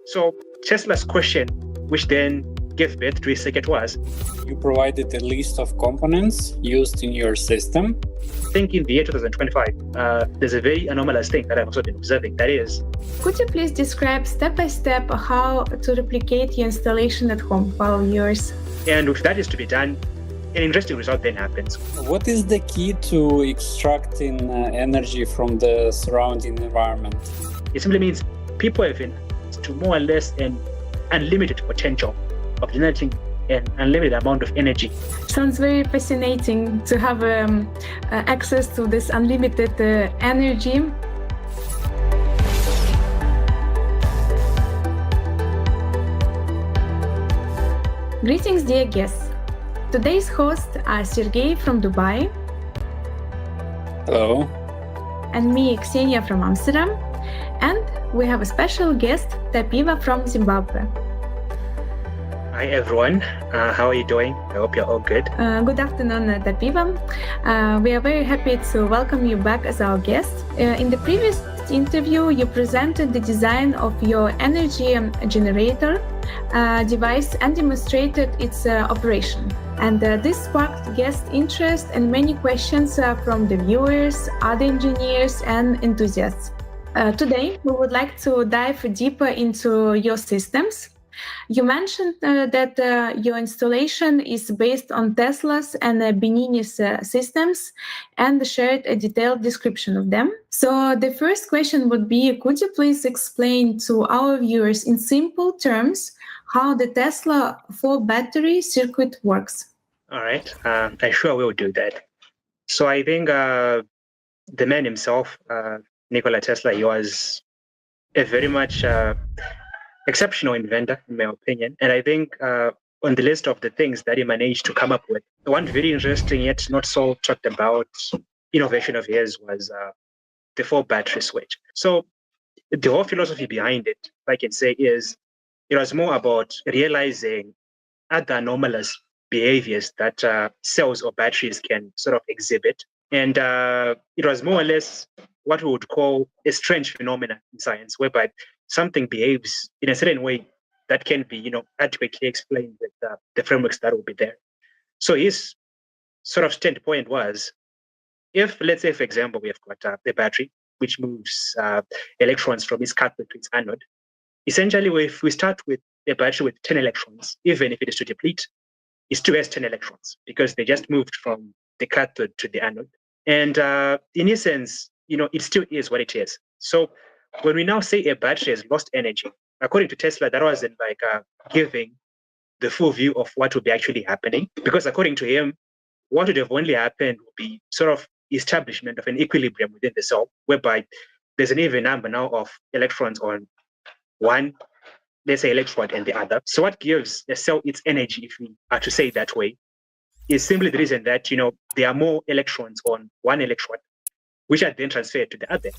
So Tesla's question, which then gave birth to his circuit, was: you provided a list of components used in your system. I think in the year 2025, there's a very anomalous thing that I've also been observing. That is, could you please describe step by step how to replicate your installation at home while yours? And if that is to be done, an interesting result then happens. What is the key to extracting energy from the surrounding environment? It simply means people have been to more or less an unlimited potential of generating an unlimited amount of energy. Sounds very fascinating to have access to this unlimited energy. Greetings, dear guests. Today's hosts are Sergey from Dubai. Hello. And me, Ksenia from Amsterdam. And we have a special guest, Tapiwa from Zimbabwe. Hi everyone, how are you doing? I hope you're all good. Good afternoon, Tapiwa. We are very happy to welcome you back as our guest. In the previous interview, you presented the design of your energy generator device and demonstrated its operation. And this sparked guest interest and many questions from the viewers, other engineers, and enthusiasts. Today, we would like to dive deeper into your systems. You mentioned that your installation is based on Tesla's and Bedini's systems and shared a detailed description of them. So the first question would be, could you please explain to our viewers in simple terms how the Tesla 4 battery circuit works? All right, I sure will do that. So I think the man himself, Nikola Tesla, he was a very much exceptional inventor, in my opinion. And I think on the list of the things that he managed to come up with, one very interesting yet not so talked about innovation of his was the 4 battery switch. So the whole philosophy behind it, I can say, is it was more about realizing other anomalous behaviors that cells or batteries can sort of exhibit. And it was more or less what we would call a strange phenomenon in science, whereby something behaves in a certain way that can be, adequately explained with the frameworks that will be there. So his sort of standpoint was, if, let's say, for example, we have got a battery which moves electrons from its cathode to its anode, essentially, if we start with a battery with 10 electrons, even if it is to deplete, it still has 10 electrons because they just moved from the cathode to the anode. And in essence, it still is what it is. So when we now say a battery has lost energy, according to Tesla, that wasn't like giving the full view of what would be actually happening. Because according to him, what would have only happened would be sort of establishment of an equilibrium within the cell, whereby there's an even number now of electrons on one, let's say, electrode and the other. So what gives a cell its energy, if we are to say it that way, is simply the reason that, there are more electrons on one electrode, which are then transferred to the other.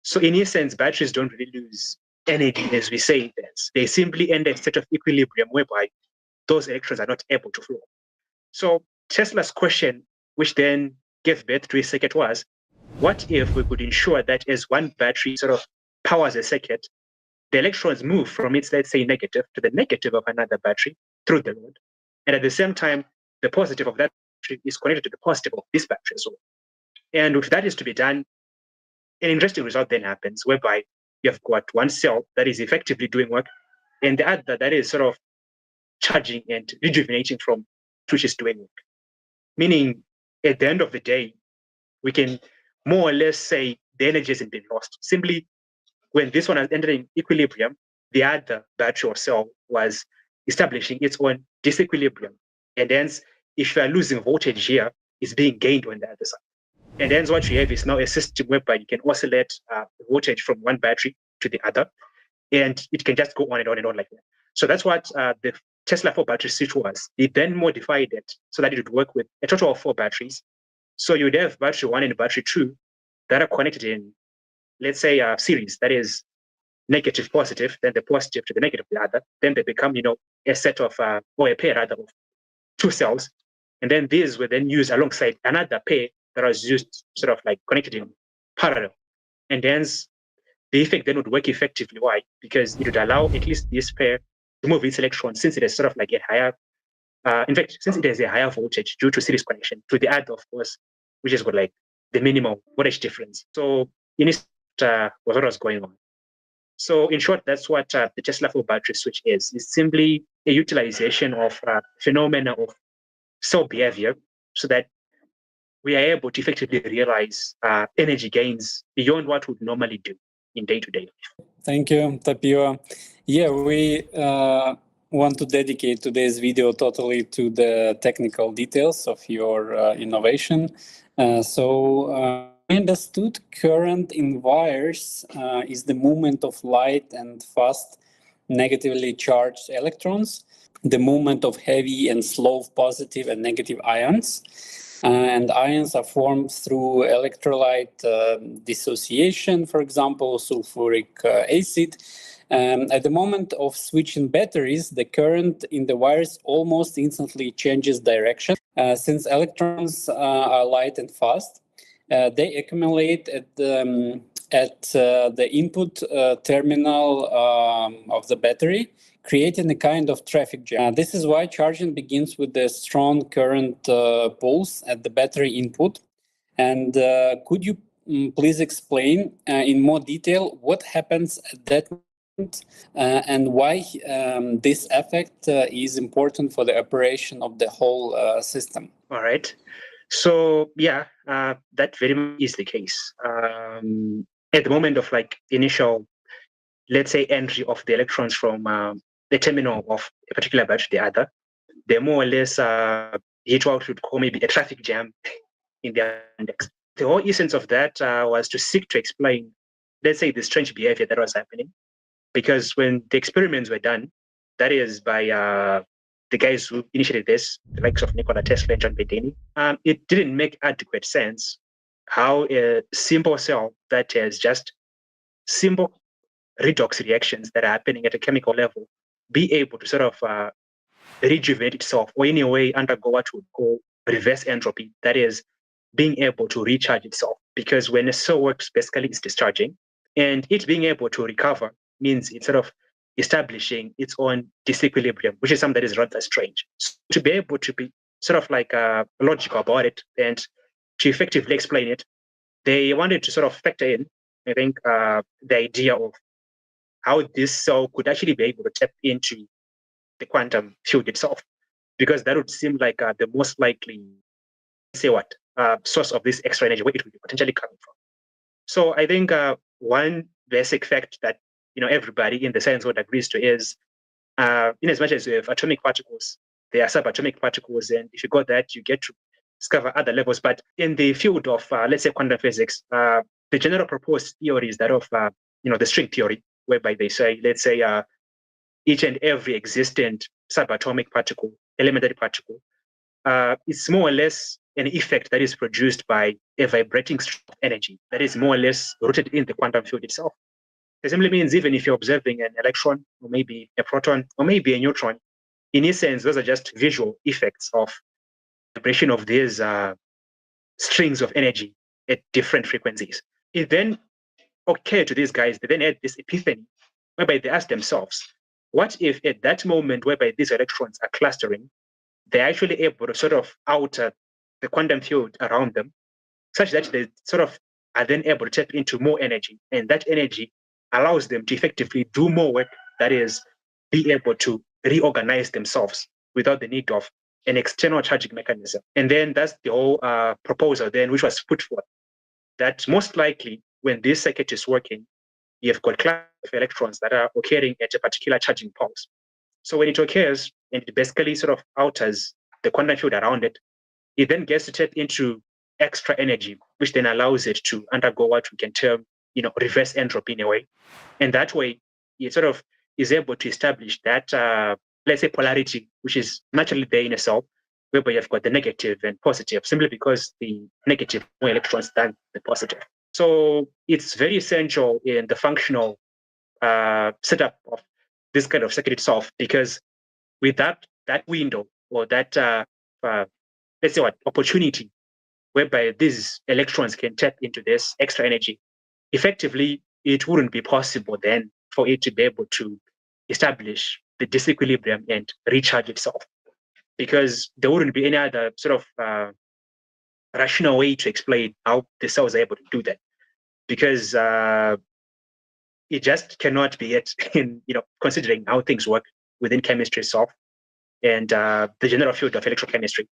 So in essence, batteries don't really lose energy as we say it. They simply end a state of equilibrium whereby those electrons are not able to flow. So Tesla's question, which then gave birth to his circuit, was, what if we could ensure that as one battery sort of powers a circuit, the electrons move from its, let's say, negative to the negative of another battery through the load. And at the same time, the positive of that battery is connected to the positive of this battery as well. And if that is to be done, an interesting result then happens, whereby you have got one cell that is effectively doing work, and the other that is sort of charging and rejuvenating from which is doing work. Meaning, at the end of the day, we can more or less say the energy hasn't been lost. Simply, when this one has entered in equilibrium, the other battery or cell was establishing its own disequilibrium. And hence, if you are losing voltage here, it's being gained on the other side. And then what you have is now a system whereby you can oscillate voltage from one battery to the other, and it can just go on and on and on like that. So that's what the Tesla 4 battery switch was. It then modified it so that it would work with a total of 4 batteries. So you'd have battery 1 and battery 2 that are connected in, let's say, a series that is negative, positive, then the positive to the negative of the other. Then they become, a set of, or a pair rather, of 2 cells. And then these were then used alongside another pair that was used sort of like connected in parallel. And hence, the effect then would work effectively. Why? Because it would allow at least this pair to move its electrons, since it is sort of like a higher, in fact, since it has a higher voltage due to series connection, to the other, of course, which has got like the minimal voltage difference. So in this was what was going on. So in short, that's what the Tesla full battery switch is. It's simply a utilization of phenomena of cell behavior so that we are able to effectively realize energy gains beyond what we would normally do in day-to-day life. Thank you, Tapiwa. Yeah, we want to dedicate today's video totally to the technical details of your innovation. We understood current in wires is the movement of light and fast negatively charged electrons, the movement of heavy and slow positive and negative ions. And ions are formed through electrolyte dissociation, for example, sulfuric acid. At the moment of switching batteries, the current in the wires almost instantly changes direction. Since electrons are light and fast, they accumulate at the input terminal of the battery, creating a kind of traffic jam. This is why charging begins with the strong current pulse at the battery input. And could you please explain in more detail what happens at that moment and why this effect is important for the operation of the whole system? All right. So yeah, that very much is the case. At the moment of like initial, let's say, entry of the electrons from the terminal of a particular battery to the other, they're more or less hit what we would call maybe a traffic jam in their index. The whole essence of that was to seek to explain, let's say, the strange behavior that was happening. Because when the experiments were done, that is by the guys who initiated this, the likes of Nikola, Tesla, and John Bedini, it didn't make adequate sense how a simple cell that has just simple redox reactions that are happening at a chemical level be able to sort of rejuvenate itself, or in a way undergo what we would call reverse entropy, that is being able to recharge itself. Because when a cell works, basically it's discharging, and it being able to recover means it's sort of establishing its own disequilibrium, which is something that is rather strange. So to be able to be sort of like logical about it and to effectively explain it, they wanted to sort of factor in, I think, the idea of how this cell could actually be able to tap into the quantum field itself, because that would seem like the most likely, source of this extra energy, where it would be potentially coming from. So I think one basic fact that everybody in the science world agrees to is, in as much as you have atomic particles, they are subatomic particles, and if you got that, you get to discover other levels. But in the field of, let's say, quantum physics, the general proposed theory is that of, the string theory, whereby they say, let's say, each and every existent subatomic particle, elementary particle, it's more or less an effect that is produced by a vibrating stream of energy that is more or less rooted in the quantum field itself. It simply means even if you're observing an electron, or maybe a proton, or maybe a neutron, in essence, those are just visual effects of vibration of these strings of energy at different frequencies. It then occurred to these guys, they then had this epiphany, whereby they asked themselves, what if at that moment whereby these electrons are clustering, they're actually able to sort of alter the quantum field around them, such that they sort of are then able to tap into more energy, and that energy allows them to effectively do more work, that is, be able to reorganize themselves without the need of an external charging mechanism. And then that's the whole proposal then, which was put forth, that most likely when this circuit is working, you've got clusters of electrons that are occurring at a particular charging pulse. So when it occurs and it basically sort of alters the quantum field around it, it then gets to tap into extra energy, which then allows it to undergo what we can term, reverse entropy in a way. And that way, it sort of is able to establish that, let's say, polarity, which is naturally there in a cell, whereby you've got the negative and positive, simply because the negative more electrons than the positive. So it's very essential in the functional setup of this kind of circuit itself, because with that window, or that, let's say, opportunity, whereby these electrons can tap into this extra energy, effectively, it wouldn't be possible then for it to be able to establish the disequilibrium and recharge itself, because there wouldn't be any other sort of rational way to explain how the cell is able to do that, because it just cannot be it in, considering how things work within chemistry itself and the general field of electrochemistry,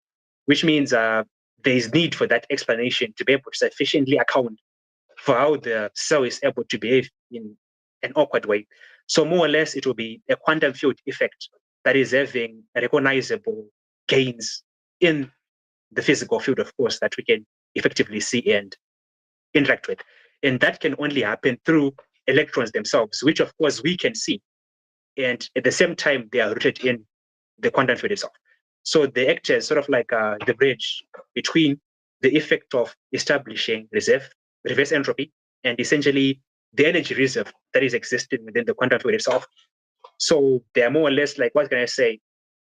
which means there is need for that explanation to be able to sufficiently account for how the cell is able to behave in an awkward way. So more or less, it will be a quantum field effect that is having recognizable gains in the physical field, of course, that we can effectively see and interact with. And that can only happen through electrons themselves, which of course we can see. And at the same time, they are rooted in the quantum field itself. So they act as sort of like the bridge between the effect of establishing reverse entropy, and essentially the energy reserve that is existing within the quantum field itself. So they are more or less like, what can I say?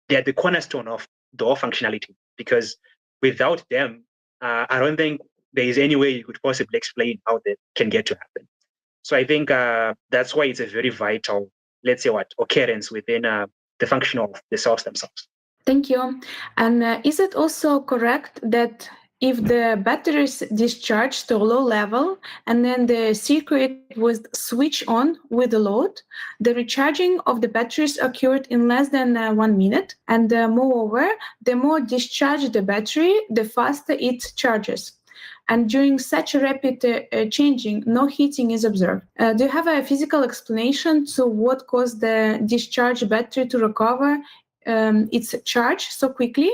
They are the cornerstone of the whole functionality, because without them, I don't think there is any way you could possibly explain how they can get to happen. So I think that's why it's a very vital, let's say occurrence within the function of the cells themselves. Thank you. And is it also correct that if the battery is discharged to a low level and then the circuit was switched on with the load, the recharging of the batteries occurred in less than 1 minute? And moreover, the more discharged the battery, the faster it charges. And during such a rapid changing, no heating is observed. Do you have a physical explanation to what caused the discharged battery to recover its charge so quickly,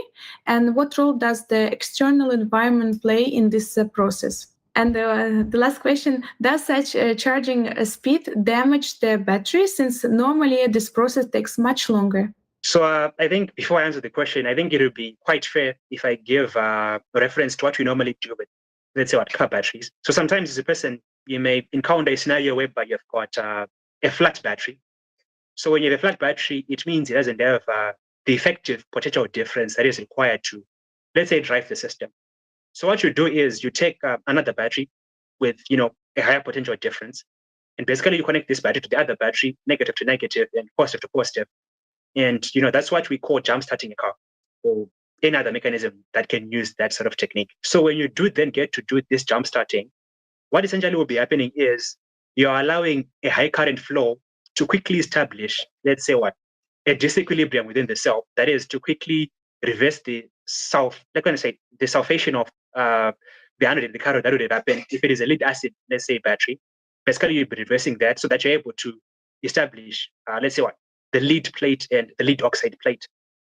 and what role does the external environment play in this process? And the last question, does such charging speed damage the battery, since normally this process takes much longer? So I think before I answer the question, I think it would be quite fair if I give a reference to what we normally do with, let's say, car batteries. So sometimes as a person, you may encounter a scenario whereby you've got a flat battery. So when you have a flat battery, it means it doesn't have the effective potential difference that is required to, let's say, drive the system. So what you do is you take another battery with, a higher potential difference, and basically you connect this battery to the other battery, negative to negative and positive to positive. And, that's what we call jump starting a car, or any other mechanism that can use that sort of technique. So when you do then get to do this jump starting, what essentially will be happening is you're allowing a high current flow to quickly establish, let's say a disequilibrium within the cell, that is to quickly reverse the the sulfation of the anode, the cathode that would happen if it is a lead acid, let's say, battery. Basically, you'll be reversing that so that you're able to establish, let's say the lead plate and the lead oxide plate,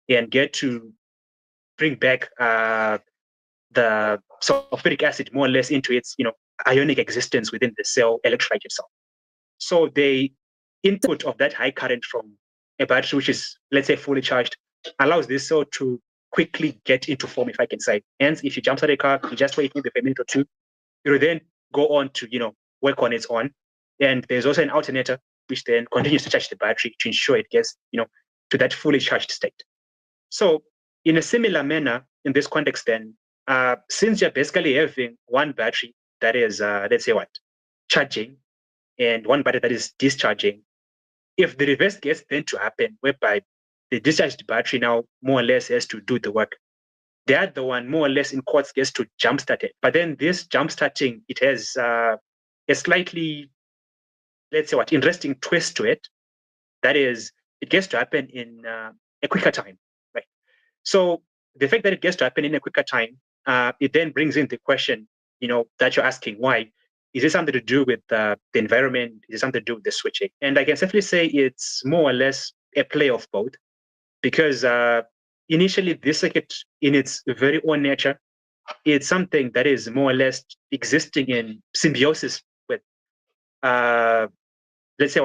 and get to bring back the sulfuric acid more or less into its, ionic existence within the cell electrolyte itself. So the input of that high current from a battery, which is, let's say, fully charged, allows this cell to quickly get into form, if I can say. Hence, if you jumpstart a car, you just wait maybe for a minute or two, it will then go on to, work on its own. And there's also an alternator, which then continues to charge the battery to ensure it gets, to that fully charged state. So in a similar manner, in this context then, since you're basically having one battery that is, let's say charging, and one battery that is discharging, if the reverse gets then to happen, whereby the discharged battery now more or less has to do the work, the other one more or less in quotes gets to jumpstart it. But then this jumpstarting, it has a slightly, let's say interesting twist to it. That is, it gets to happen in a quicker time, right? So the fact that it gets to happen in a quicker time, it then brings in the question, that you're asking, why? Is it something to do with the environment? Is it something to do with the switching? And I can safely say it's more or less a play of both, because initially this circuit, in its very own nature, it's something that is more or less existing in symbiosis with, let's say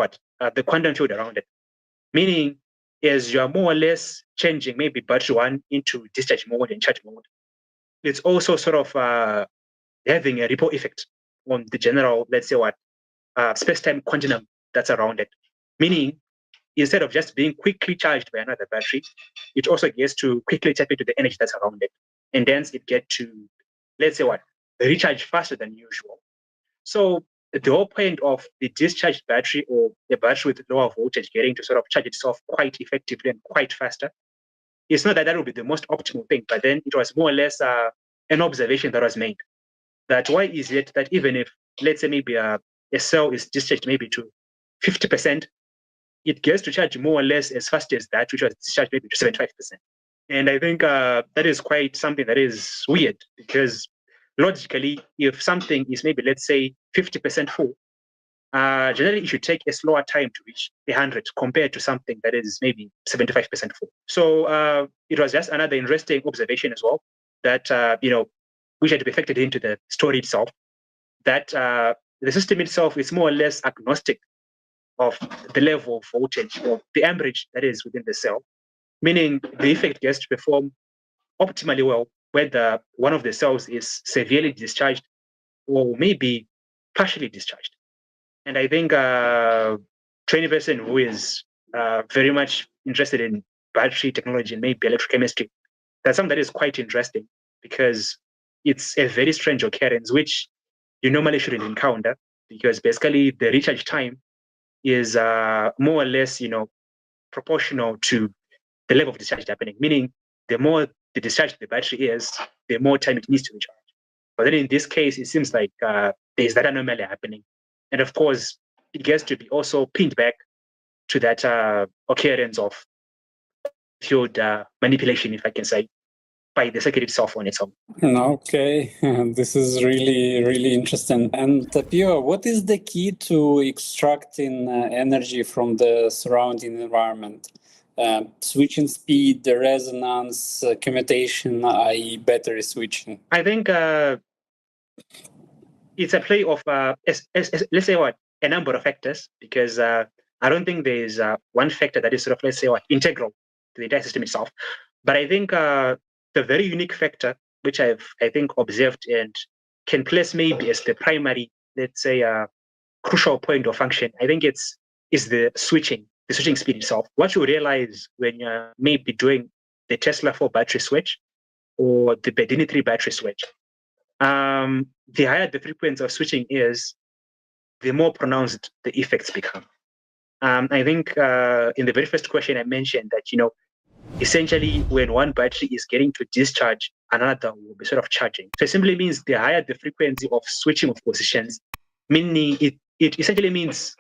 the quantum field around it. Meaning, as you are more or less changing maybe battery one into discharge mode and charge mode, it's also sort of having a ripple effect on the general, let's say space-time continuum that's around it. Meaning, instead of just being quickly charged by another battery, it also gets to quickly tap into the energy that's around it. And then it gets to, let's say recharge faster than usual. So the whole point of the discharged battery or a battery with lower voltage getting to sort of charge itself quite effectively and quite faster, it's not that that would be the most optimal thing, but then it was more or less an observation that was made. That why is it that even if, let's say, maybe a cell is discharged maybe to 50%, it gets to charge more or less as fast as that, which was discharged maybe to 75%. And I think that is quite something that is weird, because logically, if something is maybe, let's say, 50% full, generally it should take a slower time to reach 100 compared to something that is maybe 75% full. So it was just another interesting observation as well, that, which had to be factored into the story itself, that the system itself is more or less agnostic of the level of voltage or the amperage that is within the cell, meaning the effect gets to perform optimally well whether one of the cells is severely discharged or maybe partially discharged. And I think to any person who is very much interested in battery technology and maybe electrochemistry, that's something that is quite interesting, because it's a very strange occurrence which you normally shouldn't encounter, because basically the recharge time is more or less, proportional to the level of discharge happening, meaning the more the discharge the battery is, the more time it needs to recharge. But then in this case, it seems like there's that anomaly happening. And of course, it gets to be also pinned back to that occurrence of field manipulation, if I can say, by the circuit itself on its own. Okay, this is really, really interesting. And Tapiwa, what is the key to extracting energy from the surrounding environment? Switching speed, the resonance, commutation, i.e. battery switching? I think it's a play of, let's say a number of factors, because I don't think there is one factor that is sort of, let's say integral to the entire system itself. But I think the very unique factor, which I think observed and can place maybe as the primary, let's say, crucial point of function, I think is the switching speed itself. What you realize when you're maybe doing the Tesla 4 battery switch or the Bedini 3 battery switch, the higher the frequency of switching is, the more pronounced the effects become. I think in the very first question I mentioned that, essentially when one battery is getting to discharge, another will be sort of charging. So it simply means the higher the frequency of switching of positions, meaning it essentially means,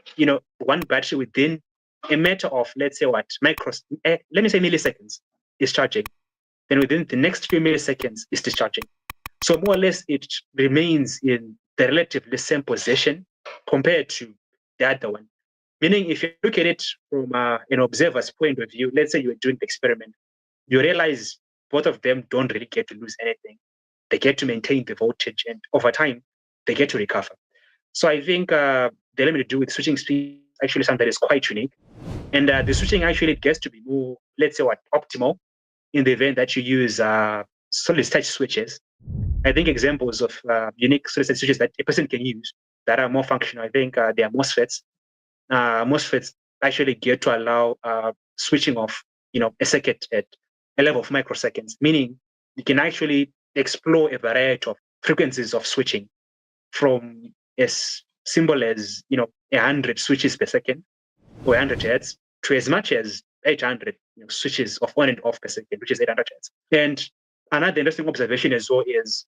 one battery within a matter of, let's say milliseconds is charging. Then within the next few milliseconds is discharging. So more or less it remains in the relatively same position compared to the other one. Meaning if you look at it from an observer's point of view, let's say you were doing the experiment, you realize both of them don't really get to lose anything. They get to maintain the voltage, and over time, they get to recover. So I think the element to do with switching speed actually something that is quite unique. And the switching actually gets to be more, let's say optimal in the event that you use solid state switches. I think examples of unique solid state switches that a person can use that are more functional, I think they are MOSFETs. MOSFETs actually get to allow switching of a circuit at a level of microseconds, meaning you can actually explore a variety of frequencies of switching from as simple as 100 switches per second or 100 hertz to as much as 800 switches of on and off per second, which is 800 hertz. And another interesting observation as well is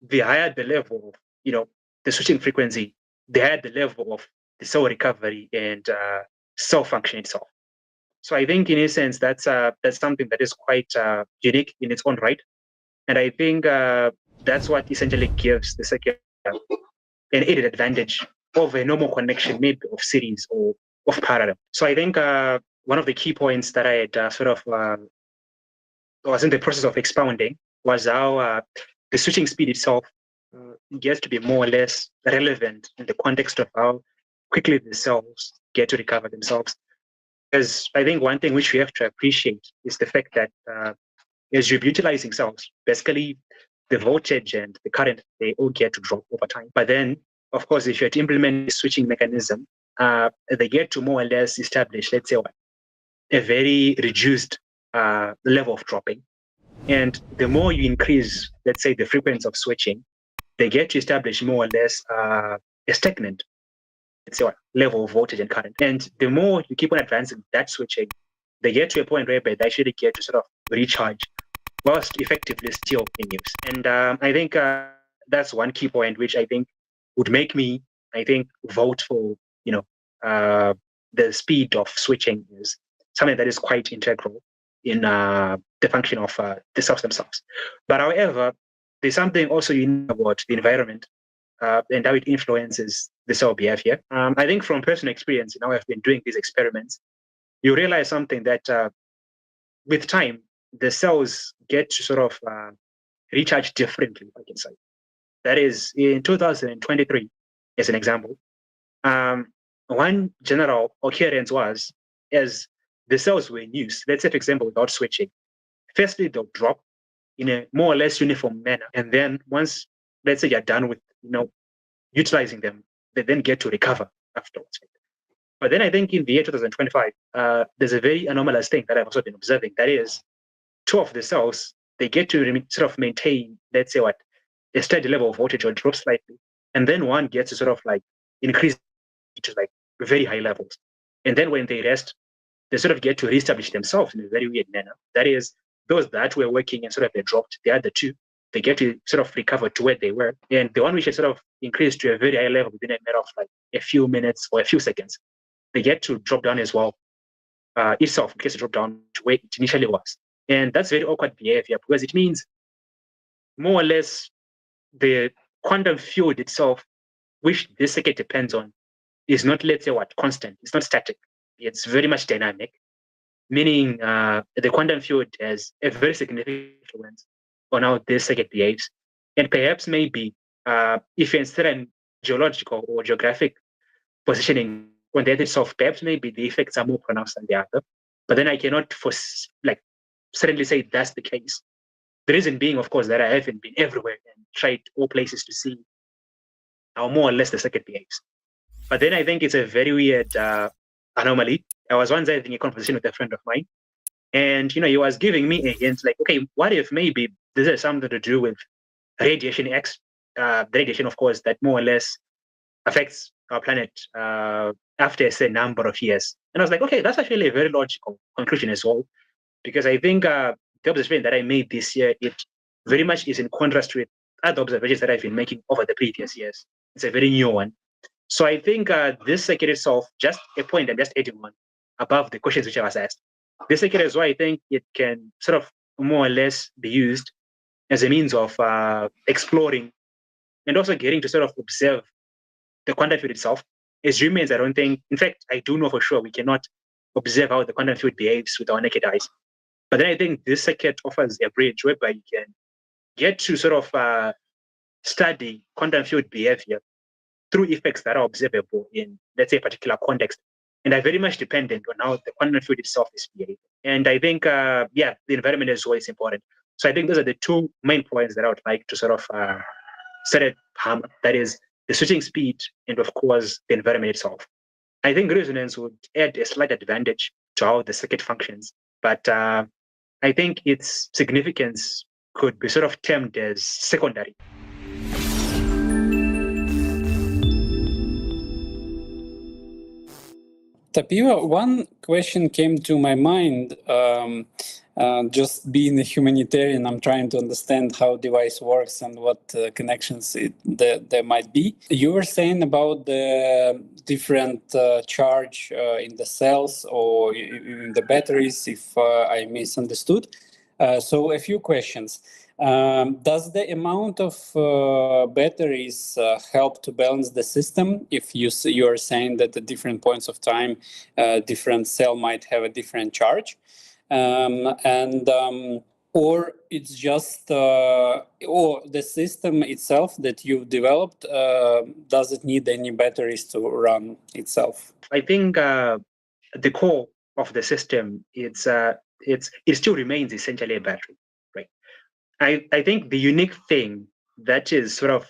the higher the level of the switching frequency, the higher the level of the cell recovery and cell function itself. So I think in a sense that's something that is quite unique in its own right. And I think that's what essentially gives the circuit an added advantage over a normal connection, maybe of series or of parallel. So I think one of the key points that I had was in the process of expounding was how the switching speed itself gets to be more or less relevant in the context of how quickly the cells get to recover themselves. Because I think one thing which we have to appreciate is the fact that as you're utilizing cells, basically the voltage and the current, they all get to drop over time. But then, of course, if you had to implement a switching mechanism, they get to more or less establish, let's say, a very reduced level of dropping. And the more you increase, let's say, the frequency of switching, they get to establish more or less a stagnant let's say, level of voltage and current. And the more you keep on advancing that switching, they get to a point where they actually get to sort of recharge whilst effectively still in use. And I think that's one key point which I think would make me, I think, vote for, the speed of switching is something that is quite integral in the function of the cells themselves. But however, there's something also unique about the environment and how it influences the cell behavior. I think from personal experience, I've been doing these experiments, you realize something that with time, the cells get to sort of recharge differently, I can say. That is, in 2023, as an example, one general occurrence was, as the cells were in use, let's say, for example, without switching, firstly, they'll drop in a more or less uniform manner. And then once, let's say, you're done with, utilizing them, they then get to recover afterwards. But then I think in the year 2025, there's a very anomalous thing that I've also been observing. That is, two of the cells, they get to sort of maintain, let's say, a steady level of voltage or drop slightly. And then one gets to sort of like increase to like very high levels. And then when they rest, they sort of get to reestablish themselves in a very weird manner. That is, those that were working and sort of they dropped, the other two, they get to sort of recover to where they were. And the one which is sort of increased to a very high level within a matter of like a few minutes or a few seconds, they get to drop down as well. Itself gets to drop down to where it initially was. And that's very awkward behavior because it means more or less the quantum field itself, which this circuit depends on, is not, let's say, constant. It's not static. It's very much dynamic, meaning the quantum field has a very significant influence on how this circuit behaves. And perhaps maybe if in certain geological or geographic positioning on the other itself, perhaps maybe the effects are more pronounced than the other. But then I cannot certainly say that's the case. The reason being, of course, that I haven't been everywhere and tried all places to see how more or less the circuit behaves. But then I think it's a very weird anomaly. I was once having a conversation with a friend of mine, and he was giving me a hint, like, okay, what if maybe this has something to do with radiation X, the radiation, of course, that more or less affects our planet after a certain number of years. And I was like, okay, that's actually a very logical conclusion as well, because I think the observation that I made this year, it very much is in contrast with other observations that I've been making over the previous years. It's a very new one. So I think this circuit itself, just a point I'm just adding on above the questions which I was asked. This circuit is why I think it can sort of more or less be used as a means of exploring and also getting to sort of observe the quantum field itself. As humans, I don't think, in fact, I do know for sure we cannot observe how the quantum field behaves with our naked eyes. But then I think this circuit offers a bridge whereby you can get to sort of study quantum field behavior through effects that are observable in, let's say, a particular context, and are very much dependent on how the quantum field itself is behaving. And I think, the environment is always important. So I think those are the two main points that I would like to sort of set a hammer. That is the switching speed and, of course, the environment itself. I think resonance would add a slight advantage to how the circuit functions, but I think its significance could be sort of termed as secondary. Tapiwa, one question came to my mind. Just being a humanitarian, I'm trying to understand how device works and what connections there might be. You were saying about the different charge in the cells or in the batteries, if I misunderstood. So a few questions. Does the amount of batteries help to balance the system? If you are saying that at different points of time, different cell might have a different charge, or it's just or the system itself that you've developed, does it need any batteries to run itself? I think the core of the system, it still remains essentially a battery. I think the unique thing that is sort of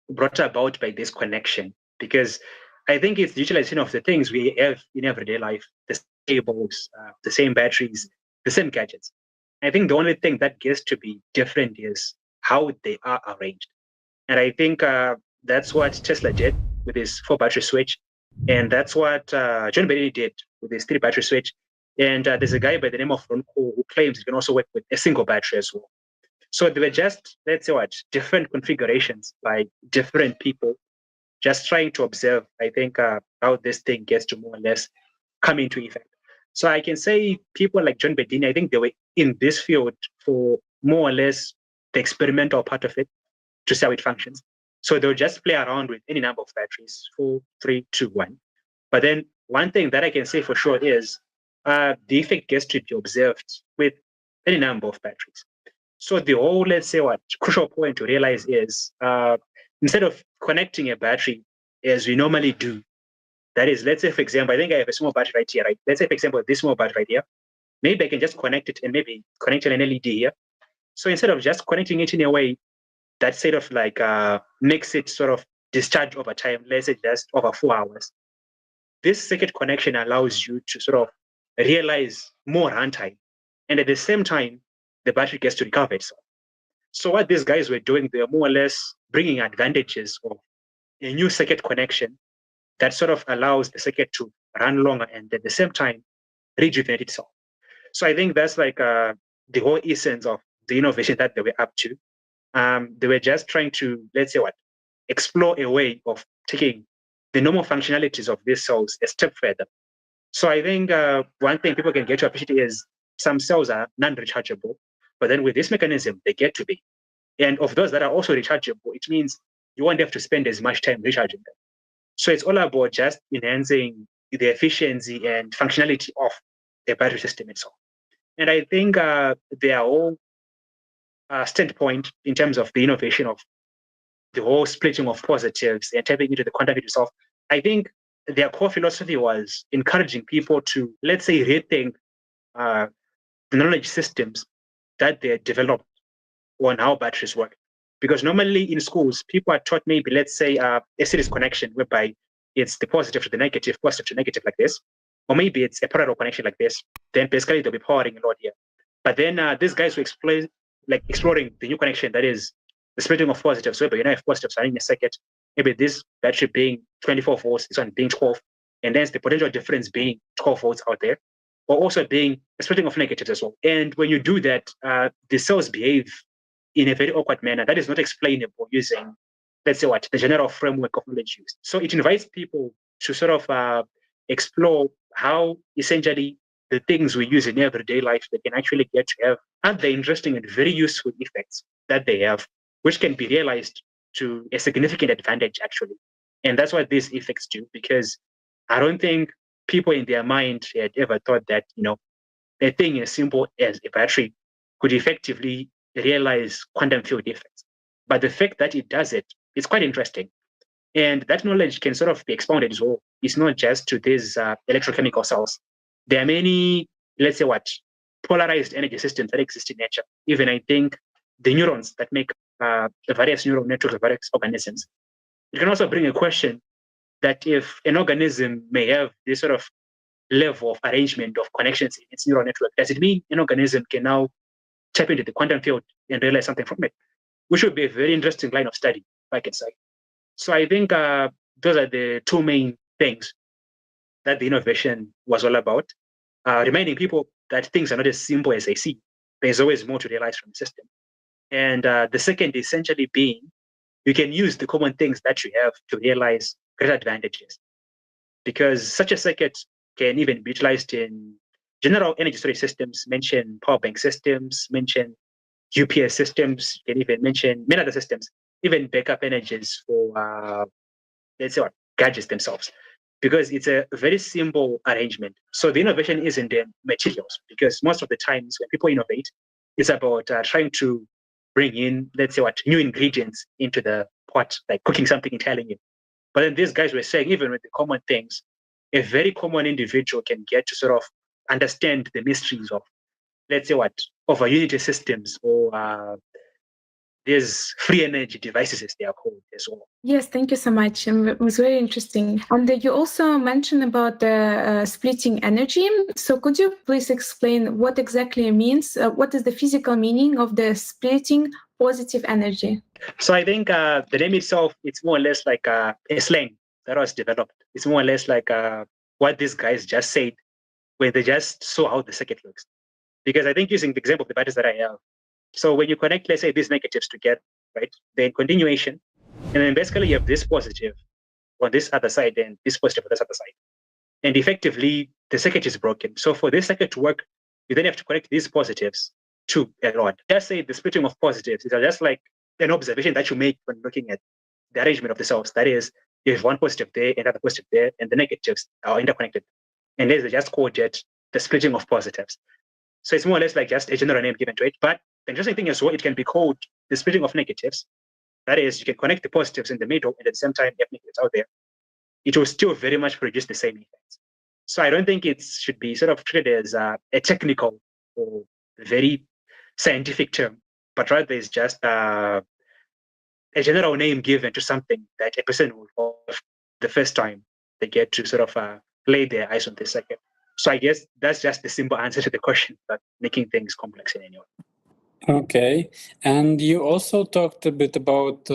brought about by this connection, because I think it's the utilization of the things we have in everyday life, the cables, the same batteries, the same gadgets. I think the only thing that gets to be different is how they are arranged. And I think that's what Tesla did with his 4-battery switch. And that's what John Bedini did with his 3-battery switch. And there's a guy by the name of Ron Cole who claims he can also work with a single battery as well. So they were just, let's say different configurations by different people, just trying to observe, I think, how this thing gets to more or less come into effect. So I can say people like John Bedini, I think they were in this field for more or less the experimental part of it to see how it functions. So they'll just play around with any number of batteries, 4, 3, 2, 1. But then one thing that I can say for sure is the effect gets to be observed with any number of batteries. So the whole, let's say crucial point to realize is instead of connecting a battery as we normally do, that is, let's say, for example, I think I have a small battery right here, right? Let's say, for example, this small battery right here, maybe I can just connect it and maybe connect an LED here. So instead of just connecting it in a way that sort of like makes it sort of discharge over time, let's say just over 4 hours, this circuit connection allows you to sort of realize more runtime. And at the same time, the battery gets to recover itself. So what these guys were doing, they were more or less bringing advantages of a new circuit connection that sort of allows the circuit to run longer and at the same time rejuvenate itself. So I think that's like the whole essence of the innovation that they were up to. They were just trying to, let's say explore a way of taking the normal functionalities of these cells a step further. So I think one thing people can get to appreciate is some cells are non-rechargeable, but then with this mechanism, they get to be. And of those that are also rechargeable, it means you won't have to spend as much time recharging them. So it's all about just enhancing the efficiency and functionality of the battery system itself. And I think they are all standpoint in terms of the innovation of the whole splitting of positives and tapping into the quantum field itself. I think their core philosophy was encouraging people to, let's say, rethink the knowledge systems that they developed on how batteries work. Because normally in schools, people are taught maybe, let's say, a series connection whereby it's the positive to the negative, positive to negative like this. Or maybe it's a parallel connection like this. Then basically they'll be powering a lot here. But then these guys will exploring the new connection that is the splitting of positives. Whereby you know if positives are in a circuit, maybe this battery being 24 volts, this one being 12, and then the potential difference being 12 volts out there, or also being a splitting of negatives as well. And when you do that, the cells behave in a very awkward manner that is not explainable using, let's say, the general framework of knowledge used. So it invites people to sort of explore how essentially the things we use in everyday life that can actually get to have the interesting and very useful effects that they have, which can be realized to a significant advantage actually. And that's what these effects do, because I don't think people in their mind had ever thought that, a thing as simple as a battery could effectively realize quantum field effects. But the fact that it does it is quite interesting. And that knowledge can sort of be expounded as well. It's not just to these electrochemical cells. There are many, let's say polarized energy systems that exist in nature. Even I think the neurons that make the various neural networks of various organisms. It can also bring a question that if an organism may have this sort of level of arrangement of connections in its neural network, does it mean an organism can now tap into the quantum field and realize something from it? Which would be a very interesting line of study, if I can say. So I think those are the two main things that the innovation was all about, reminding people that things are not as simple as they seem. There's always more to realize from the system. And the second essentially being, you can use the common things that you have to realize great advantages. Because such a circuit can even be utilized in general energy storage systems, mention power bank systems, mention UPS systems, you can even mention many other systems, even backup energies for, let's say, gadgets themselves. Because it's a very simple arrangement. So the innovation isn't in materials, because most of the times when people innovate, it's about trying to bring in, let's say, new ingredients into the pot, like cooking something entirely new. But then these guys were saying, even with the common things, a very common individual can get to sort of understand the mysteries of, let's say, of a unity systems or these free energy devices, as they are called as well. Yes, thank you so much. It was very interesting. And you also mentioned about the splitting energy. So could you please explain what exactly it means? What is the physical meaning of the splitting positive energy? So I think the name itself, it's more or less like a slang that was developed. It's more or less like what these guys just said when they just saw how the circuit looks. Because I think using the example of the batteries that I have, so when you connect, let's say, these negatives together, right, they're in continuation, and then basically you have this positive on this other side and this positive on this other side. And effectively, the circuit is broken. So for this circuit to work, you then have to connect these positives to a load. Just say the splitting of positives is just like an observation that you make when looking at the arrangement of the cells. That is, you have one positive there, another positive there, and the negatives are interconnected. And they just called it the splitting of positives. So it's more or less like just a general name given to it. But the interesting thing is, well, it can be called the splitting of negatives. That is, you can connect the positives in the middle, and at the same time, you have negatives out there. It will still very much produce the same effects. So I don't think it should be sort of treated as a technical or very scientific term, but rather it's just a general name given to something that a person will have the first time they get to sort of lay their eyes on the circuit. So I guess that's just the simple answer to the question, but making things complex in any way. Okay, and you also talked a bit about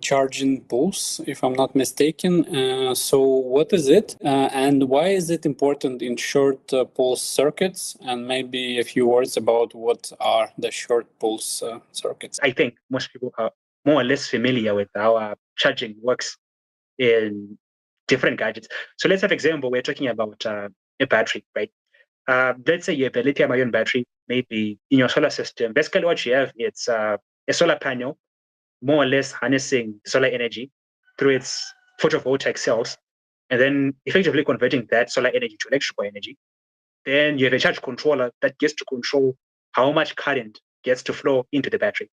charging pulse, if I'm not mistaken. So what is it, and why is it important in short pulse circuits? And maybe a few words about what are the short pulse circuits. I think most people are more or less familiar with how charging works in different gadgets. So let's have an example. We're talking about a battery, right? Let's say you have a lithium-ion battery, maybe in your solar system. Basically, what you have, it's a solar panel, more or less harnessing solar energy through its photovoltaic cells, and then effectively converting that solar energy to electrical energy. Then you have a charge controller that gets to control how much current gets to flow into the battery.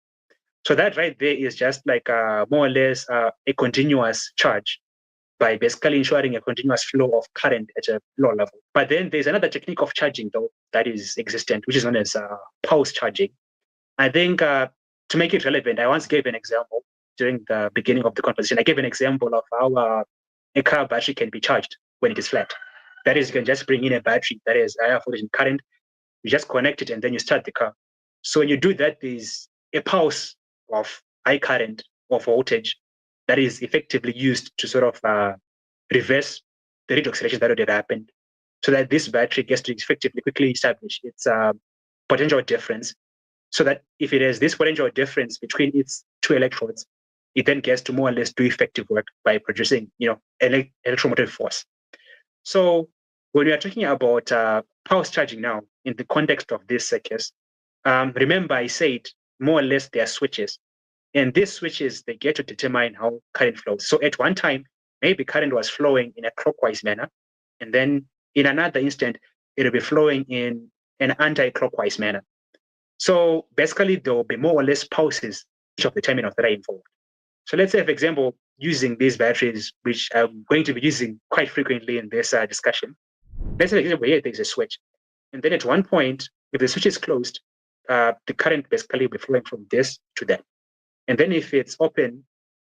So that right there is just like more or less a continuous charge, by basically ensuring a continuous flow of current at a low level. But then there's another technique of charging, though, that is existent, which is known as pulse charging. I think to make it relevant, I once gave an example during the beginning of the conversation. I gave an example of how a car battery can be charged when it is flat. That is, you can just bring in a battery that is higher voltage current, you just connect it, and then you start the car. So when you do that, there's a pulse of high current or voltage that is effectively used to sort of reverse the rate of acceleration that would have happened, so that this battery gets to effectively quickly establish its potential difference, so that if it has this potential difference between its two electrodes, it then gets to more or less do effective work by producing, electromotive force. So when we are talking about pulse charging now in the context of this circuit, remember I said more or less they are switches. And these switches, they get to determine how current flows. So at one time, maybe current was flowing in a clockwise manner. And then in another instant, it'll be flowing in an anti-clockwise manner. So basically, there will be more or less pulses each of the terminals that are involved. So let's say, for example, using these batteries, which I'm going to be using quite frequently in this discussion. Let's say, for example, here there's a switch. And then at one point, if the switch is closed, the current basically will be flowing from this to that. And then if it's open,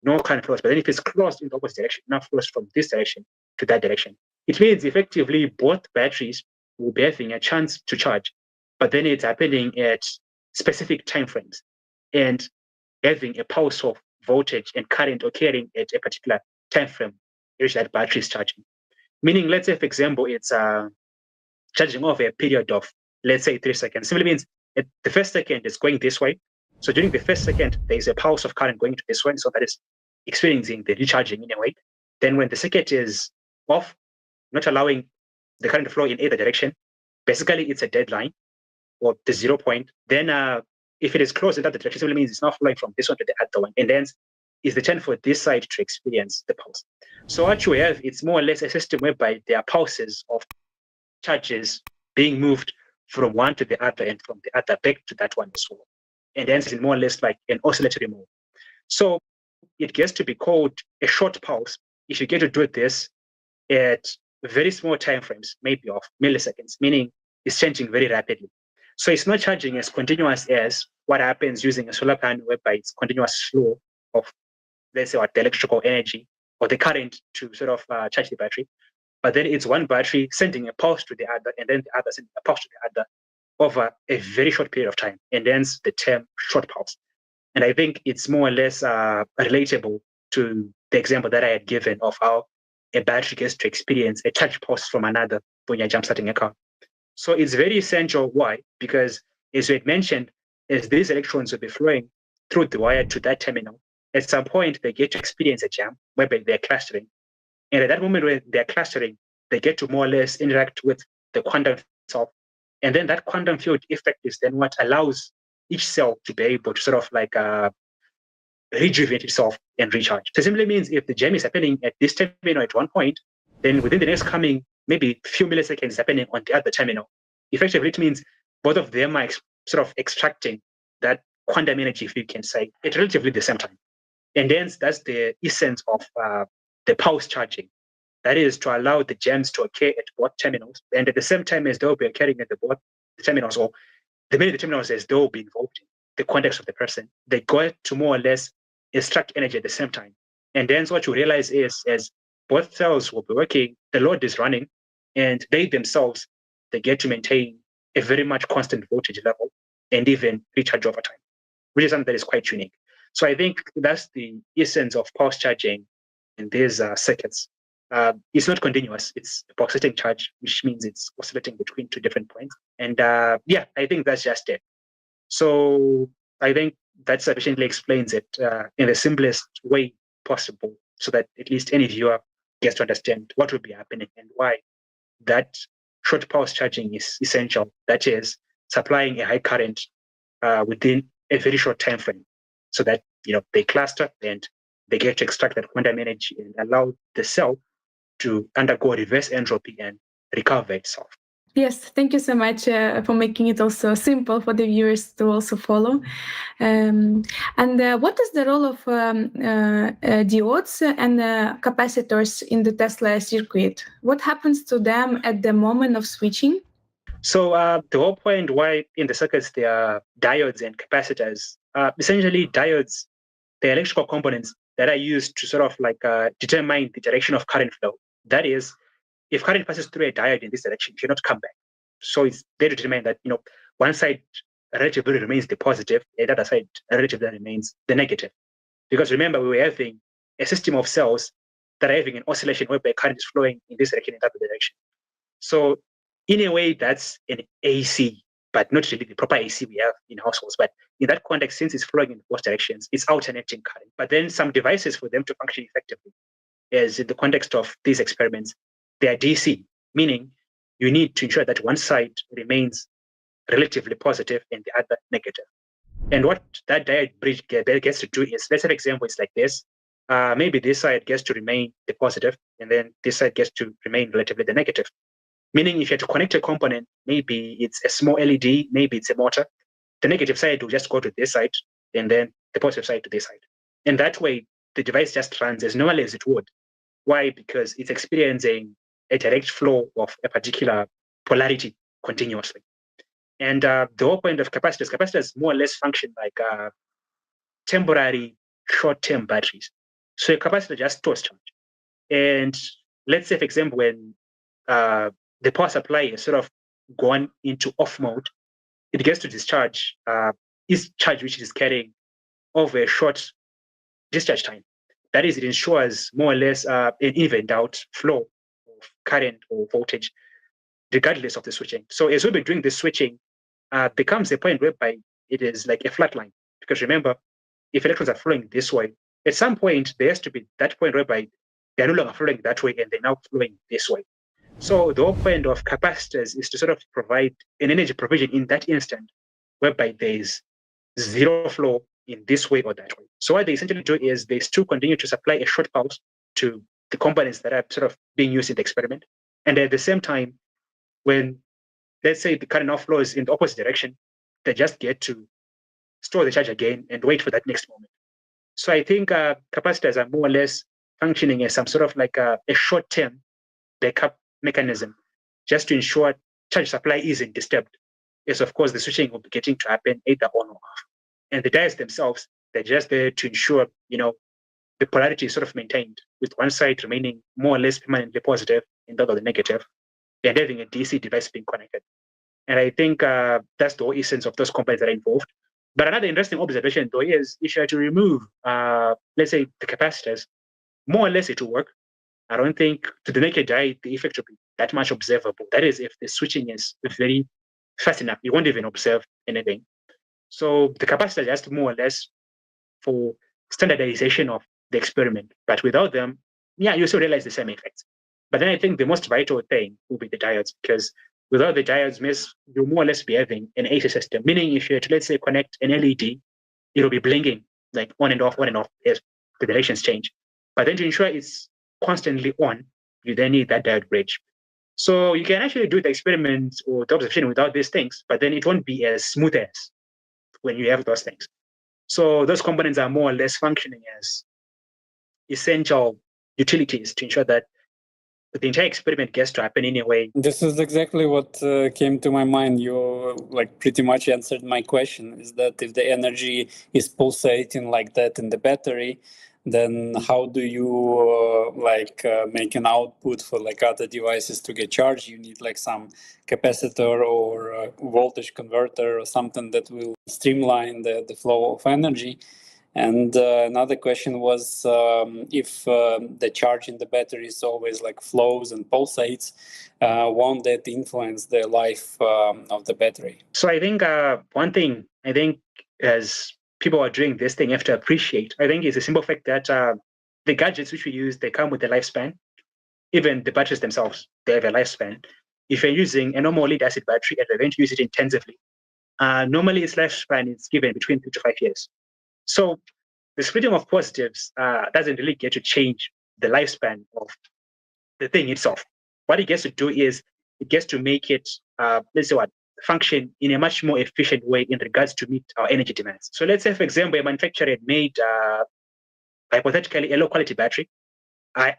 no current flows. But then if it's closed in the opposite direction, now flows from this direction to that direction. It means effectively both batteries will be having a chance to charge, but then it's happening at specific time frames and having a pulse of voltage and current occurring at a particular time frame in which that battery is charging. Meaning, let's say, for example, it's charging over a period of, let's say, 3 seconds. Simply means at the first second it's going this way. So during the first second, there is a pulse of current going to this one, so that is experiencing the recharging in a way. Then when the circuit is off, not allowing the current to flow in either direction, basically it's a deadline or the 0 point. Then if it is closed in that direction, it simply means it's not flowing from this one to the other one. And then it's the turn for this side to experience the pulse. So what you have, it's more or less a system whereby there are pulses of charges being moved from one to the other and from the other back to that one as well. And hence it's more or less like an oscillatory mode. So it gets to be called a short pulse if you get to do this at very small time frames, maybe of milliseconds, meaning it's changing very rapidly. So it's not charging as continuous as what happens using a solar panel, whereby it's continuous flow of, let's say, the electrical energy or the current to sort of charge the battery. But then it's one battery sending a pulse to the other, and then the other sending a pulse to the other over a very short period of time, and hence the term short pulse. And I think it's more or less relatable to the example that I had given of how a battery gets to experience a charge pulse from another when you're jump starting a car. So it's very essential. Why? Because as we had mentioned, as these electrons will be flowing through the wire to that terminal, at some point they get to experience a jam whereby they're clustering. And at that moment where they're clustering, they get to more or less interact with the quantum itself. And then that quantum field effect is then what allows each cell to be able to sort of like rejuvenate itself and recharge. So it simply means if the jam is happening at this terminal at one point, then within the next coming maybe few milliseconds happening on the other terminal. Effectively, it means both of them are sort of extracting that quantum energy, if you can say, at relatively the same time. And then that's the essence of the pulse charging. That is to allow the jams to occur at both terminals, and at the same time as they'll be occurring at both terminals, or the minute the terminals as they'll be involved in the context of the person, they go to more or less extract energy at the same time. And then what you realize is as both cells will be working, the load is running, and they themselves, they get to maintain a very much constant voltage level and even recharge over time, which is something that is quite unique. So I think that's the essence of pulse charging in these circuits. It's not continuous, it's a pulsating charge, which means it's oscillating between two different points. And yeah, I think that's just it. So I think that sufficiently explains it in the simplest way possible, so that at least any viewer gets to understand what will be happening and why that short pulse charging is essential. That is supplying a high current within a very short time frame, so that they cluster and they get to extract that quantum energy and allow the cell to undergo reverse entropy and recover itself. Yes, thank you so much for making it also simple for the viewers to also follow. And what is the role of diodes and capacitors in the Tesla circuit? What happens to them at the moment of switching? So the whole point why in the circuits there are diodes and capacitors, essentially diodes, the electrical components that are used to sort of like determine the direction of current flow. That is, if current passes through a diode in this direction, it cannot come back. So it's there to determine that one side relatively remains the positive, and the other side relatively remains the negative. Because remember, we were having a system of cells that are having an oscillation whereby current is flowing in this direction and that direction. So in a way, that's an AC, but not really the proper AC we have in households. But in that context, since it's flowing in both directions, it's alternating current. But then some devices for them to function effectively, as in the context of these experiments, they are DC, meaning you need to ensure that one side remains relatively positive and the other negative. And what that diode bridge gets to do is, let's have examples like this. Maybe this side gets to remain the positive, and then this side gets to remain relatively the negative. Meaning if you have to connect a component, maybe it's a small LED, maybe it's a motor, the negative side will just go to this side, and then the positive side to this side. And that way, the device just runs as normally as it would. Why? Because it's experiencing a direct flow of a particular polarity continuously. And the whole point of capacitors more or less function like temporary short-term batteries. So a capacitor just stores charge. And let's say, for example, when the power supply is sort of gone into off mode, it gets to discharge its charge, which it is carrying over a short discharge time. That is, it ensures more or less an evened out flow of current or voltage, regardless of the switching. So as we've been doing this switching, becomes a point whereby it is like a flat line. Because remember, if electrons are flowing this way, at some point there has to be that point whereby they're no longer flowing that way and they're now flowing this way. So the whole point of capacitors is to sort of provide an energy provision in that instant, whereby there is zero flow in this way or that way. So what they essentially do is they still continue to supply a short pulse to the components that are sort of being used in the experiment. And at the same time, when, let's say, the current now flows in the opposite direction, they just get to store the charge again and wait for that next moment. So I think capacitors are more or less functioning as some sort of like a short-term backup mechanism, just to ensure charge supply isn't disturbed. Yes, of course, the switching will be getting to happen either on or off. And the diodes themselves, they're just there to ensure, the polarity is sort of maintained, with one side remaining more or less permanently positive and the other negative, and having a DC device being connected. And I think that's the whole essence of those components that are involved. But another interesting observation, though, is if you are to remove, let's say, the capacitors, more or less it will work. I don't think to the naked eye, the effect will be that much observable. That is, if the switching is very fast enough, you won't even observe anything. So the capacitor is just more or less for standardization of the experiment. But without them, yeah, you still realize the same effects. But then I think the most vital thing will be the diodes, because without the diodes, you'll more or less be having an AC system. Meaning, if you were to, let's say, connect an LED, it'll be blinking like on and off as the directions change. But then to ensure it's constantly on, you then need that diode bridge. So you can actually do the experiment or the observation without these things, but then it won't be as smooth as when you have those things. So those components are more or less functioning as essential utilities to ensure that the entire experiment gets to happen anyway. This is exactly what came to my mind. You pretty much answered my question, is that if the energy is pulsating like that in the battery, then how do you make an output for other devices to get charged? You need some capacitor or voltage converter or something that will streamline the flow of energy. And another question was if the charge in the battery is always flows and pulsates, won't that influence the life of the battery? So I think one thing as people are doing this thing, you have to appreciate, I think, is the simple fact that the gadgets which we use, they come with a lifespan. Even the batteries themselves, they have a lifespan. If you're using a normal lead acid battery and you're going to use it intensively, normally its lifespan is given between 3 to 5 years. So the splitting of positives doesn't really get to change the lifespan of the thing itself. What it gets to do is it gets to make it, function in a much more efficient way in regards to meet our energy demands. So let's say, for example, a manufacturer had made, hypothetically, a low-quality battery. I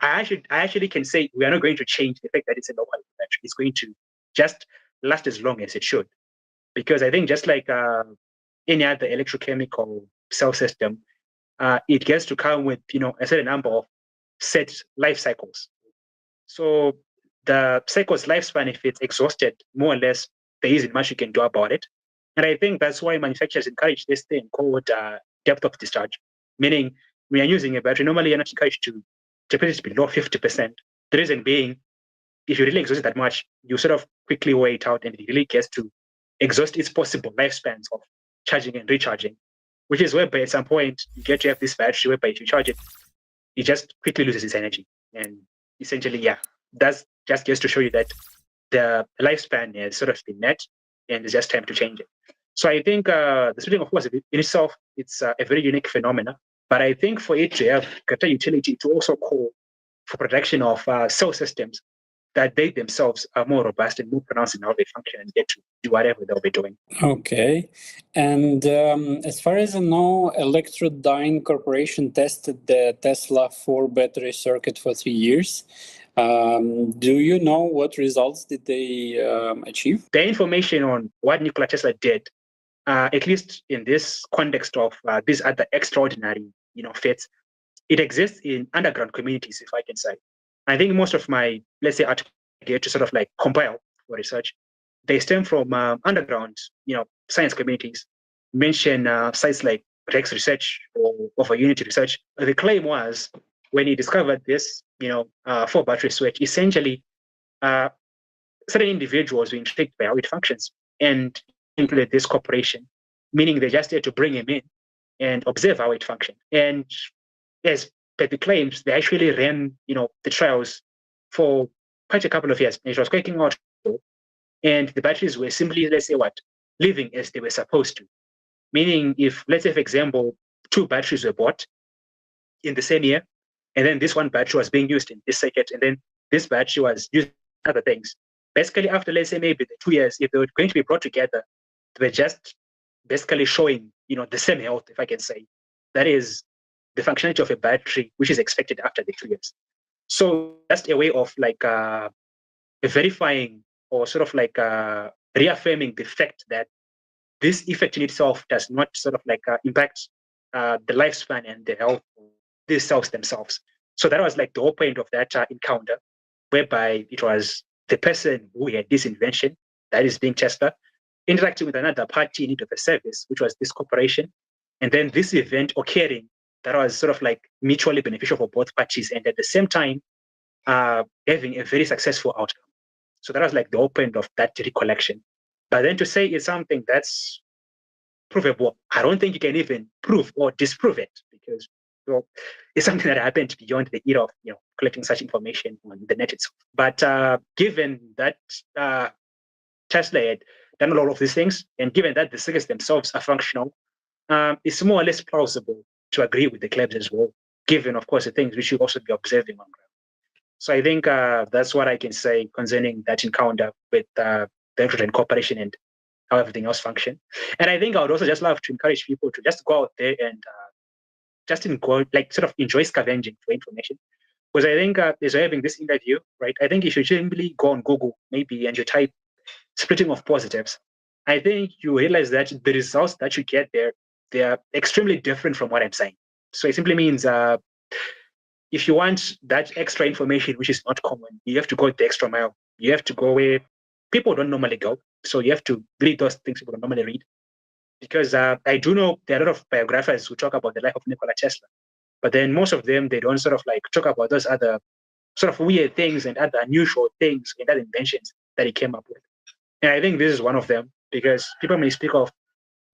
actually can say we are not going to change the fact that it's a low-quality battery. It's going to just last as long as it should. Because I think just like any other electrochemical cell system, it gets to come with a certain number of set life cycles. So the cycle's lifespan, if it's exhausted, more or less, there isn't much you can do about it. And I think that's why manufacturers encourage this thing called depth of discharge, meaning when you're using a battery, normally you're not encouraged to put it below 50%. The reason being, if you really exhaust it that much, you sort of quickly wear it out and it really gets to exhaust its possible lifespans of charging and recharging, which is whereby at some point you get to have this battery whereby if you charge it, it just quickly loses its energy. And essentially, that's just to show you that the lifespan has sort of been met and it's just time to change it. So I think the splitting of positives in itself, it's a very unique phenomenon. But I think for it to have greater utility, to also call for production of cell systems that they themselves are more robust and more pronounced in how they function and get to do whatever they'll be doing. Okay. And as far as I know, Electrodyne Corporation tested the Tesla 4 battery circuit for 3 years. Do you know what results did they achieve? The information on what Nikola Tesla did, at least in this context of these other extraordinary feats, it exists in underground communities, if I can say. I think most of my, let's say, articles to sort of compile for research, they stem from underground, science communities. Mention sites like Rex Research or Over Unity Research. The claim was when he discovered this, 4 battery switch, essentially, certain individuals were intrigued by how it functions and included this corporation, meaning they just had to bring him in and observe how it functioned. And as per the claims, they actually ran, the trials for quite a couple of years. It was working out, and the batteries were simply, living as they were supposed to. Meaning, if, let's say, for example, 2 batteries were bought in the same year, and then this one battery was being used in this circuit, and then this battery was used in other things. Basically, after, let's say, maybe the 2 years, if they were going to be brought together, they were just basically showing, the same health, if I can say. That is the functionality of a battery, which is expected after the 2 years. So that's a way of verifying or sort of reaffirming the fact that this effect in itself does not sort of impact the lifespan and the health of these cells themselves. So that was the whole point of that encounter, whereby it was the person who had this invention, that is being Tesla, interacting with another party in need of a service, which was this corporation, and then this event occurring that was sort of mutually beneficial for both parties. And at the same time, having a very successful outcome. So that was like the open end of that recollection. But then to say it's something that's provable, I don't think you can even prove or disprove it, because it's something that happened beyond the era of collecting such information on the net itself. But given that Tesla had done a lot of these things, and given that the circuits themselves are functional, it's more or less plausible to agree with the claims as well, given, of course, the things we should also be observing on ground. So I think that's what I can say concerning that encounter with the hydrogen cooperation and how everything else function. And I think I would also just love to encourage people to just go out there and just sort of enjoy scavenging for information. Because I think as you're having this interview, right, I think if you simply go on Google maybe and you type splitting of positives, I think you realize that the results that you get there, they are extremely different from what I'm saying. So it simply means if you want that extra information, which is not common, you have to go the extra mile. You have to go where people don't normally go. So you have to read those things people don't normally read. Because I do know there are a lot of biographers who talk about the life of Nikola Tesla, but then most of them, they don't sort of like talk about those other sort of weird things and other unusual things and other inventions that he came up with. And I think this is one of them, because people may speak of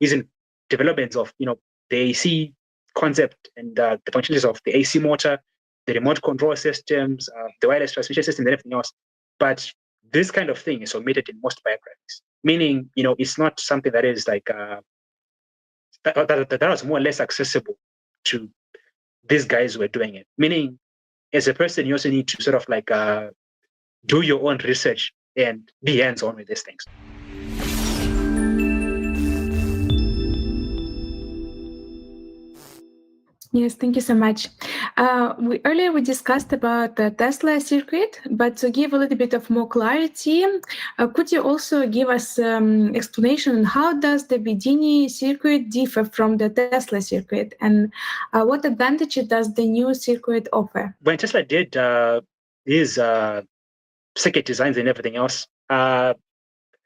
recent developments of, the AC concept and the functionalities of the AC motor, the remote control systems, the wireless transmission system, and everything else. But this kind of thing is omitted in most biographies, meaning, it's not something that is like that was more or less accessible to these guys who were doing it. Meaning, as a person, you also need to sort of like do your own research and be hands-on with these things. Yes, thank you so much. Earlier we discussed about the Tesla circuit, but to give a little bit of more clarity, could you also give us explanation on how does the Bedini circuit differ from the Tesla circuit, and what advantages does the new circuit offer? When Tesla did his circuit designs and everything else,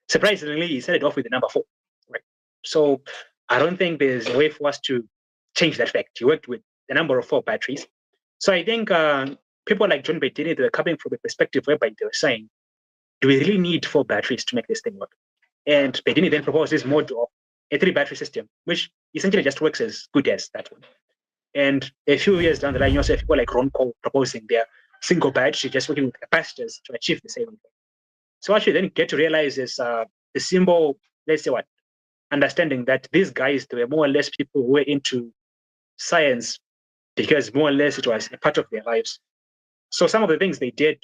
surprisingly, he started off with the number 4, right? So I don't think there's a way for us to change that fact. He worked with the number of 4 batteries. So I think people like John Bedini, they were coming from a perspective whereby they were saying, do we really need 4 batteries to make this thing work? And Bedini then proposed this model of a 3-battery system, which essentially just works as good as that one. And a few years down the line, you also have people like Ron Cole proposing their single battery, just working with capacitors to achieve the same thing. So what you then get to realize is the simple, let's say understanding that these guys, they were more or less people who were into science because more or less it was a part of their lives. So some of the things they did,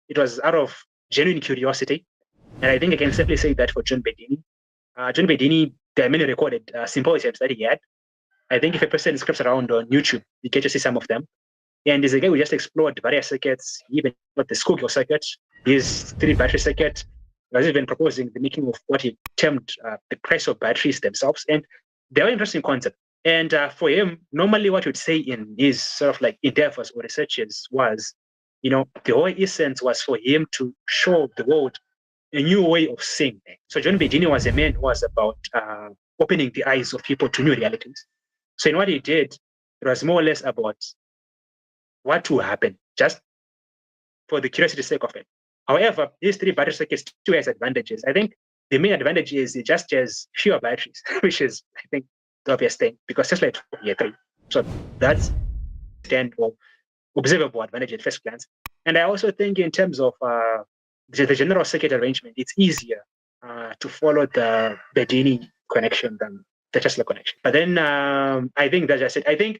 it was out of genuine curiosity. And I think I can safely say that for John Bedini. John Bedini, there are many recorded symposiums that he had. I think if a person scrapes around on YouTube, you get to see some of them. And there's a guy who just explored various circuits, even got the Schuylkill circuit, his 3-battery circuit. He was even proposing the making of what he termed the price of batteries themselves. And they were interesting concepts. And for him, normally what you'd say in his sort of like endeavors or researches was, the whole essence was for him to show the world a new way of seeing things. So John Bedini was a man who was about opening the eyes of people to new realities. So in what he did, it was more or less about what will happen, just for the curiosity's sake of it. However, these 3-battery circuits still has advantages. I think the main advantage is it just has fewer batteries, which is, I think, the obvious thing, because Tesla had 3. So that's or observable advantage at first glance. And I also think in terms of the general circuit arrangement, it's easier to follow the Bedini connection than the Tesla connection. But then I think, as I said,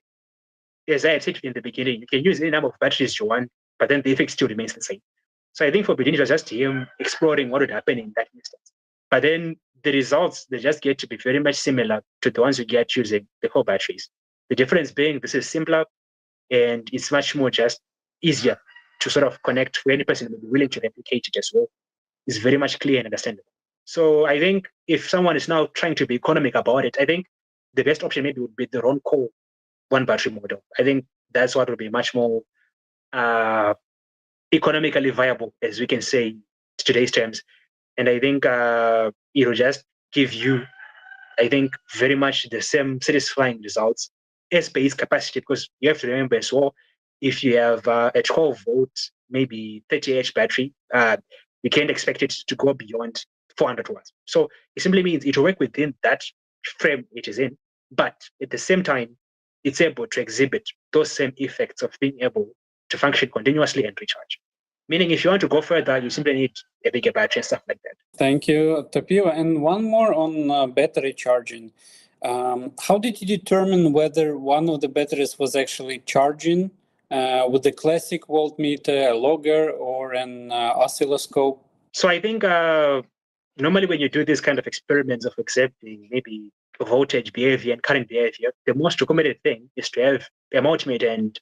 as I had said in the beginning, you can use any number of batteries you want, but then the effect still remains the same. So I think for Bedini, it was just him exploring what would happen in that instance. But then the results, they just get to be very much similar to the ones you get using the 4 batteries. The difference being this is simpler and it's much more just easier to sort of connect for any person who will be willing to replicate it as well. It's very much clear and understandable. So I think if someone is now trying to be economic about it, I think the best option maybe would be the Ron Cole 1-battery model. I think that's what would be much more economically viable, as we can say in today's terms. And I think it'll just give you, I think, very much the same satisfying results as base capacity, because you have to remember as well, if you have a 12-volt maybe 30Ah battery, you can't expect it to go beyond 400 watts. So it simply means it will work within that frame it is in, but at the same time, it's able to exhibit those same effects of being able to function continuously and recharge. Meaning if you want to go further, you simply need a bigger battery and stuff like that. Thank you, Tapiwa. And one more on battery charging. How did you determine whether one of the batteries was actually charging with the classic voltmeter, a logger, or an oscilloscope? So I think normally when you do these kind of experiments of observing maybe voltage behavior and current behavior, the most recommended thing is to have a multimeter and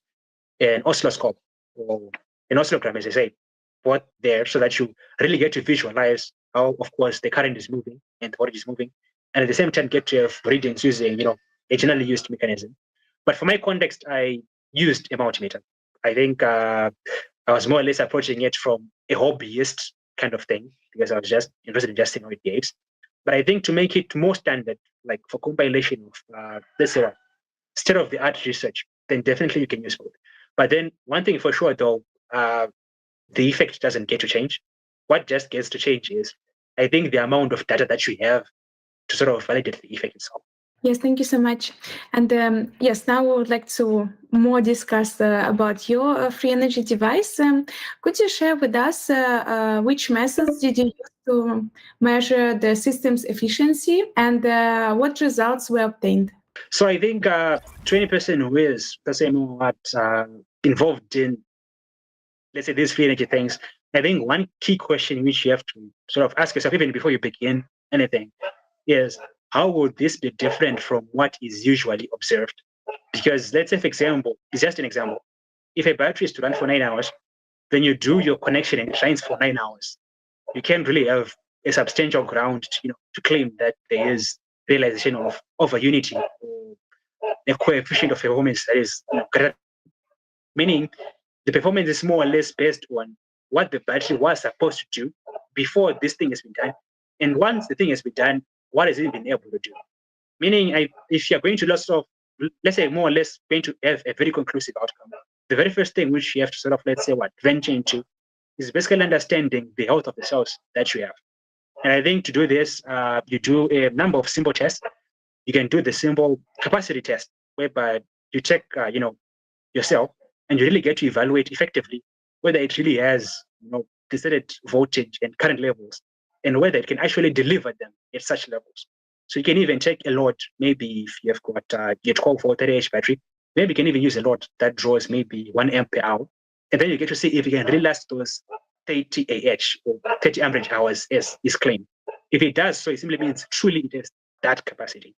an oscilloscope, or an oscillogram, as I say, both there, so that you really get to visualize how, of course, the current is moving and the voltage is moving, and at the same time get to have readings using, a generally used mechanism. But for my context, I used a multimeter. I think I was more or less approaching it from a hobbyist kind of thing, because I was just interested in just seeing how it behaves. But I think to make it more standard, like for compilation of, let's say, state-of-the-art research, then definitely you can use both. But then one thing for sure, though, the effect doesn't get to change. What just gets to change is, I think, the amount of data that you have to sort of validate the effect itself. Yes, thank you so much. And yes, now we would like to more discuss about your free energy device. Could you share with us which methods did you use to measure the system's efficiency, and what results were obtained? So I think to any person who is, let's say, more involved in, let's say, these free energy things, I think one key question which you have to sort of ask yourself, even before you begin anything, is how would this be different from what is usually observed? Because let's say, for example, it's just an example. If a battery is to run for 9 hours, then you do your connection and it shines for 9 hours. You can't really have a substantial ground to claim that there is realization of a unity or a coefficient of performance that is greater. Meaning the performance is more or less based on what the battery was supposed to do before this thing has been done. And once the thing has been done, what has it been able to do? Meaning, if you're going to let's say, more or less going to have a very conclusive outcome, the very first thing which you have to sort of, let's say, venture into is basically understanding the health of the cells that you have. And I think to do this, you do a number of simple tests. You can do the simple capacity test, whereby you check, your cell, and you really get to evaluate effectively whether it really has, decided voltage and current levels, and whether it can actually deliver them at such levels. So you can even take a load, maybe if you have got your 12-volt 30Ah battery, maybe you can even use a load that draws maybe 1 amp per hour, and then you get to see if you can really last those 30 Ah or 30 amperage hours as is claimed. If it does, so it simply means truly it has that capacity.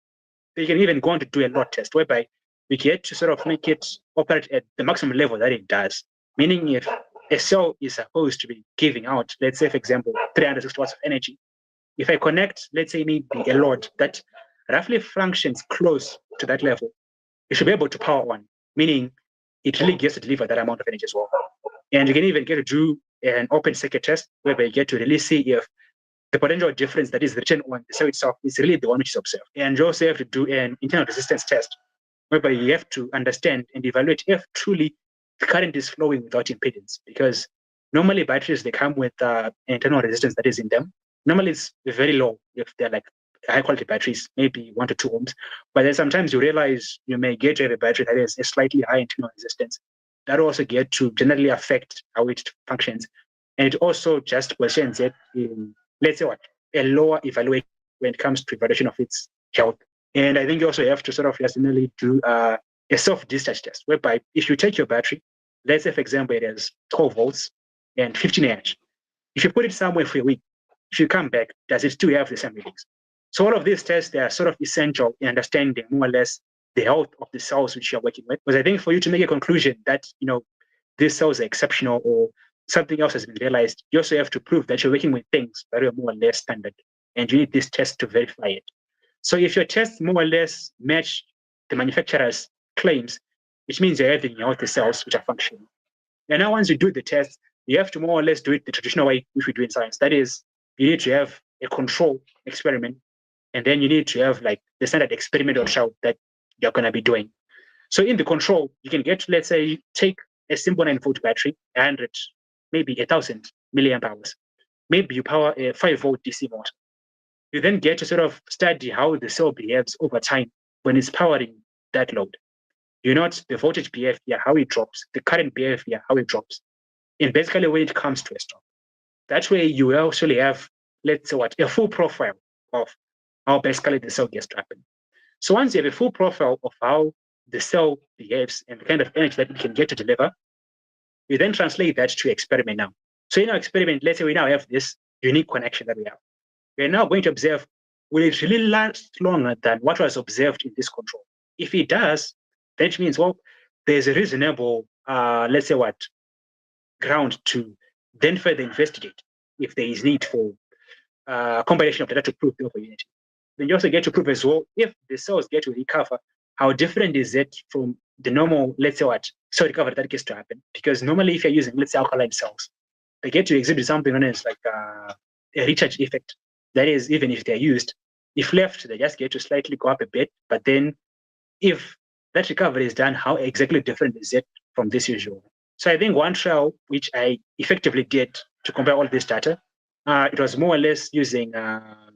So you can even go on to do a load test, whereby we get to sort of make it operate at the maximum level that it does. Meaning if a cell is supposed to be giving out, let's say, for example, 360 watts of energy, if I connect, let's say, maybe a load that roughly functions close to that level, it should be able to power on, meaning it really gets to deliver that amount of energy as well. And you can even get to do an open circuit test, whereby you get to really see if the potential difference that is written on the cell itself is really the one which is observed. And you also have to do an internal resistance test, whereby you have to understand and evaluate if truly the current is flowing without impedance. Because normally batteries, they come with an internal resistance that is in them. Normally it's very low if they're like high quality batteries, maybe 1 to 2 ohms. But then sometimes you realize you may get to have a battery that has a slightly high internal resistance. That also get to generally affect how it functions. And it also just questions it in, let's say, a lower evaluation when it comes to evaluation of its health. And I think you also have to sort of generally do a self-discharge test, whereby if you take your battery, let's say, for example, it has 12 volts and 15 Ah. If you put it somewhere for a week, if you come back, does it still have the same readings? So all of these tests, they are sort of essential in understanding more or less the health of the cells which you're working with. Because I think for you to make a conclusion that, these cells are exceptional or something else has been realized, you also have to prove that you're working with things that are more or less standard. And you need this test to verify it. So if your tests more or less match the manufacturer's claims, which means you're having healthy cells which are functional. And now once you do the test, you have to more or less do it the traditional way which we do in science. That is, you need to have a control experiment, and then you need to have like the standard experimental trial that you're going to be doing. So in the control, you can get, let's say, take a simple 9-volt battery, 100 maybe 1,000 milliamp hours. Maybe you power a 5-volt DC motor. You then get to sort of study how the cell behaves over time when it's powering that load. You note the voltage behavior, how it drops, the current behavior, how it drops. And basically when it comes to a stop. That way you will actually have, let's say a full profile of how basically the cell gets to happen. So once you have a full profile of how the cell behaves and the kind of energy that it can get to deliver, you then translate that to experiment now. So in our experiment, let's say we now have this unique connection that we have. We're now going to observe, will it really last longer than what was observed in this control? If it does, that means, well, there's a reasonable, let's say ground to then further investigate if there is need for a combination of data to prove the overunity. Then you also get to prove as well, if the cells get to recover, how different is it from the normal, let's say cell recovery that gets to happen? Because normally if you're using, let's say, alkaline cells, they get to exhibit something known as like a recharge effect. That is, even if they're used, if left, they just get to slightly go up a bit. But then if that recovery is done, how exactly different is it from this usual? So I think one trial, which I effectively did to compare all this data, it was more or less using, I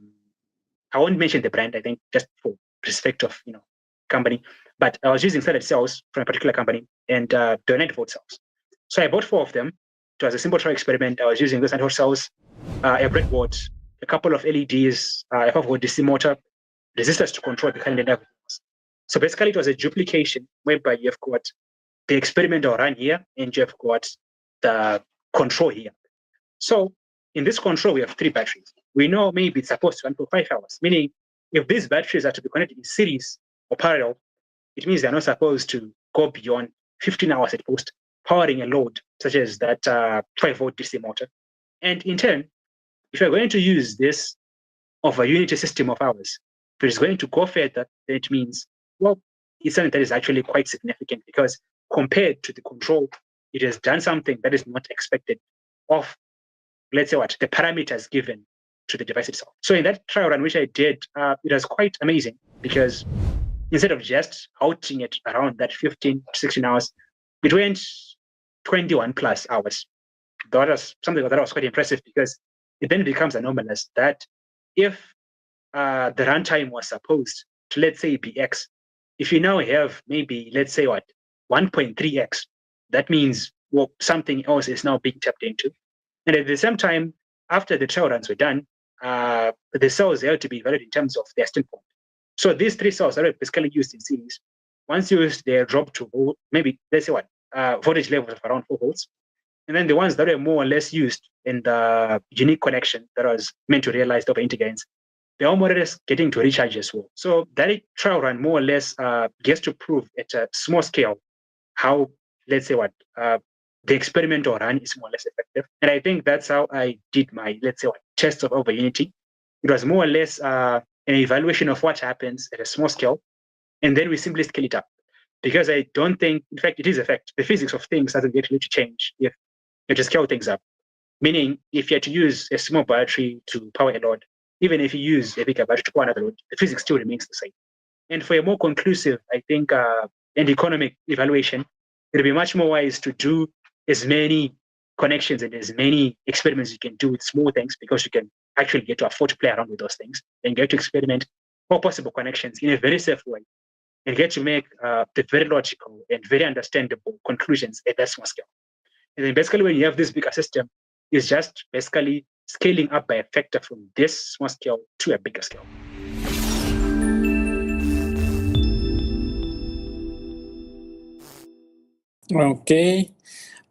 won't mention the brand, I think, just for respect of, company, but I was using solid cells from a particular company and the 9-volt cells. So I bought 4 of them. It was a simple trial experiment. I was using those 9-volt cells, a breadboard, a couple of LEDs, a 5-volt DC motor, resistors to control the current and everything else. So basically it was a duplication whereby you've got the experimental run here and you've got the control here. So in this control, we have 3 batteries. We know maybe it's supposed to run for 5 hours, meaning if these batteries are to be connected in series or parallel, it means they're not supposed to go beyond 15 hours at most, powering a load such as that 5-volt DC motor. And in turn, if you're going to use this of a unity system of ours, if it's going to go further, then it means, well, it's something that is actually quite significant because compared to the control, it has done something that is not expected of, let's say the parameters given to the device itself. So in that trial run, which I did, it was quite amazing because instead of just outing it around that 15 to 16 hours, it went 21 plus hours. That was something that was quite impressive because it then becomes anomalous that if the runtime was supposed to, let's say, be X, if you now have maybe, let's say 1.3X, that means, well, something else is now being tapped into. And at the same time, after the trial runs were done, the cells had to be evaluated in terms of their standpoint. So these 3 cells are basically used in series. Once used, they drop to maybe, let's say voltage levels of around 4 volts. And then the ones that are more or less used in the unique connection that was meant to realize the intergains, they're more or less getting to recharge as well. So that trial run more or less gets to prove at a small scale how, let's say the experimental run is more or less effective. And I think that's how I did my, let's say test of overunity. It was more or less an evaluation of what happens at a small scale. And then we simply scale it up. Because I don't think, in fact, it is a fact. The physics of things doesn't get really to change if you just scale things up. Meaning, if you had to use a small battery to power a load, even if you use a bigger battery to power another load, the physics still remains the same. And for a more conclusive, I think, and economic evaluation, it would be much more wise to do as many connections and as many experiments you can do with small things because you can actually get to afford to play around with those things and get to experiment all possible connections in a very safe way and get to make the very logical and very understandable conclusions at that small scale. And then basically when you have this bigger system, it's just basically scaling up by a factor from this small scale to a bigger scale. Okay.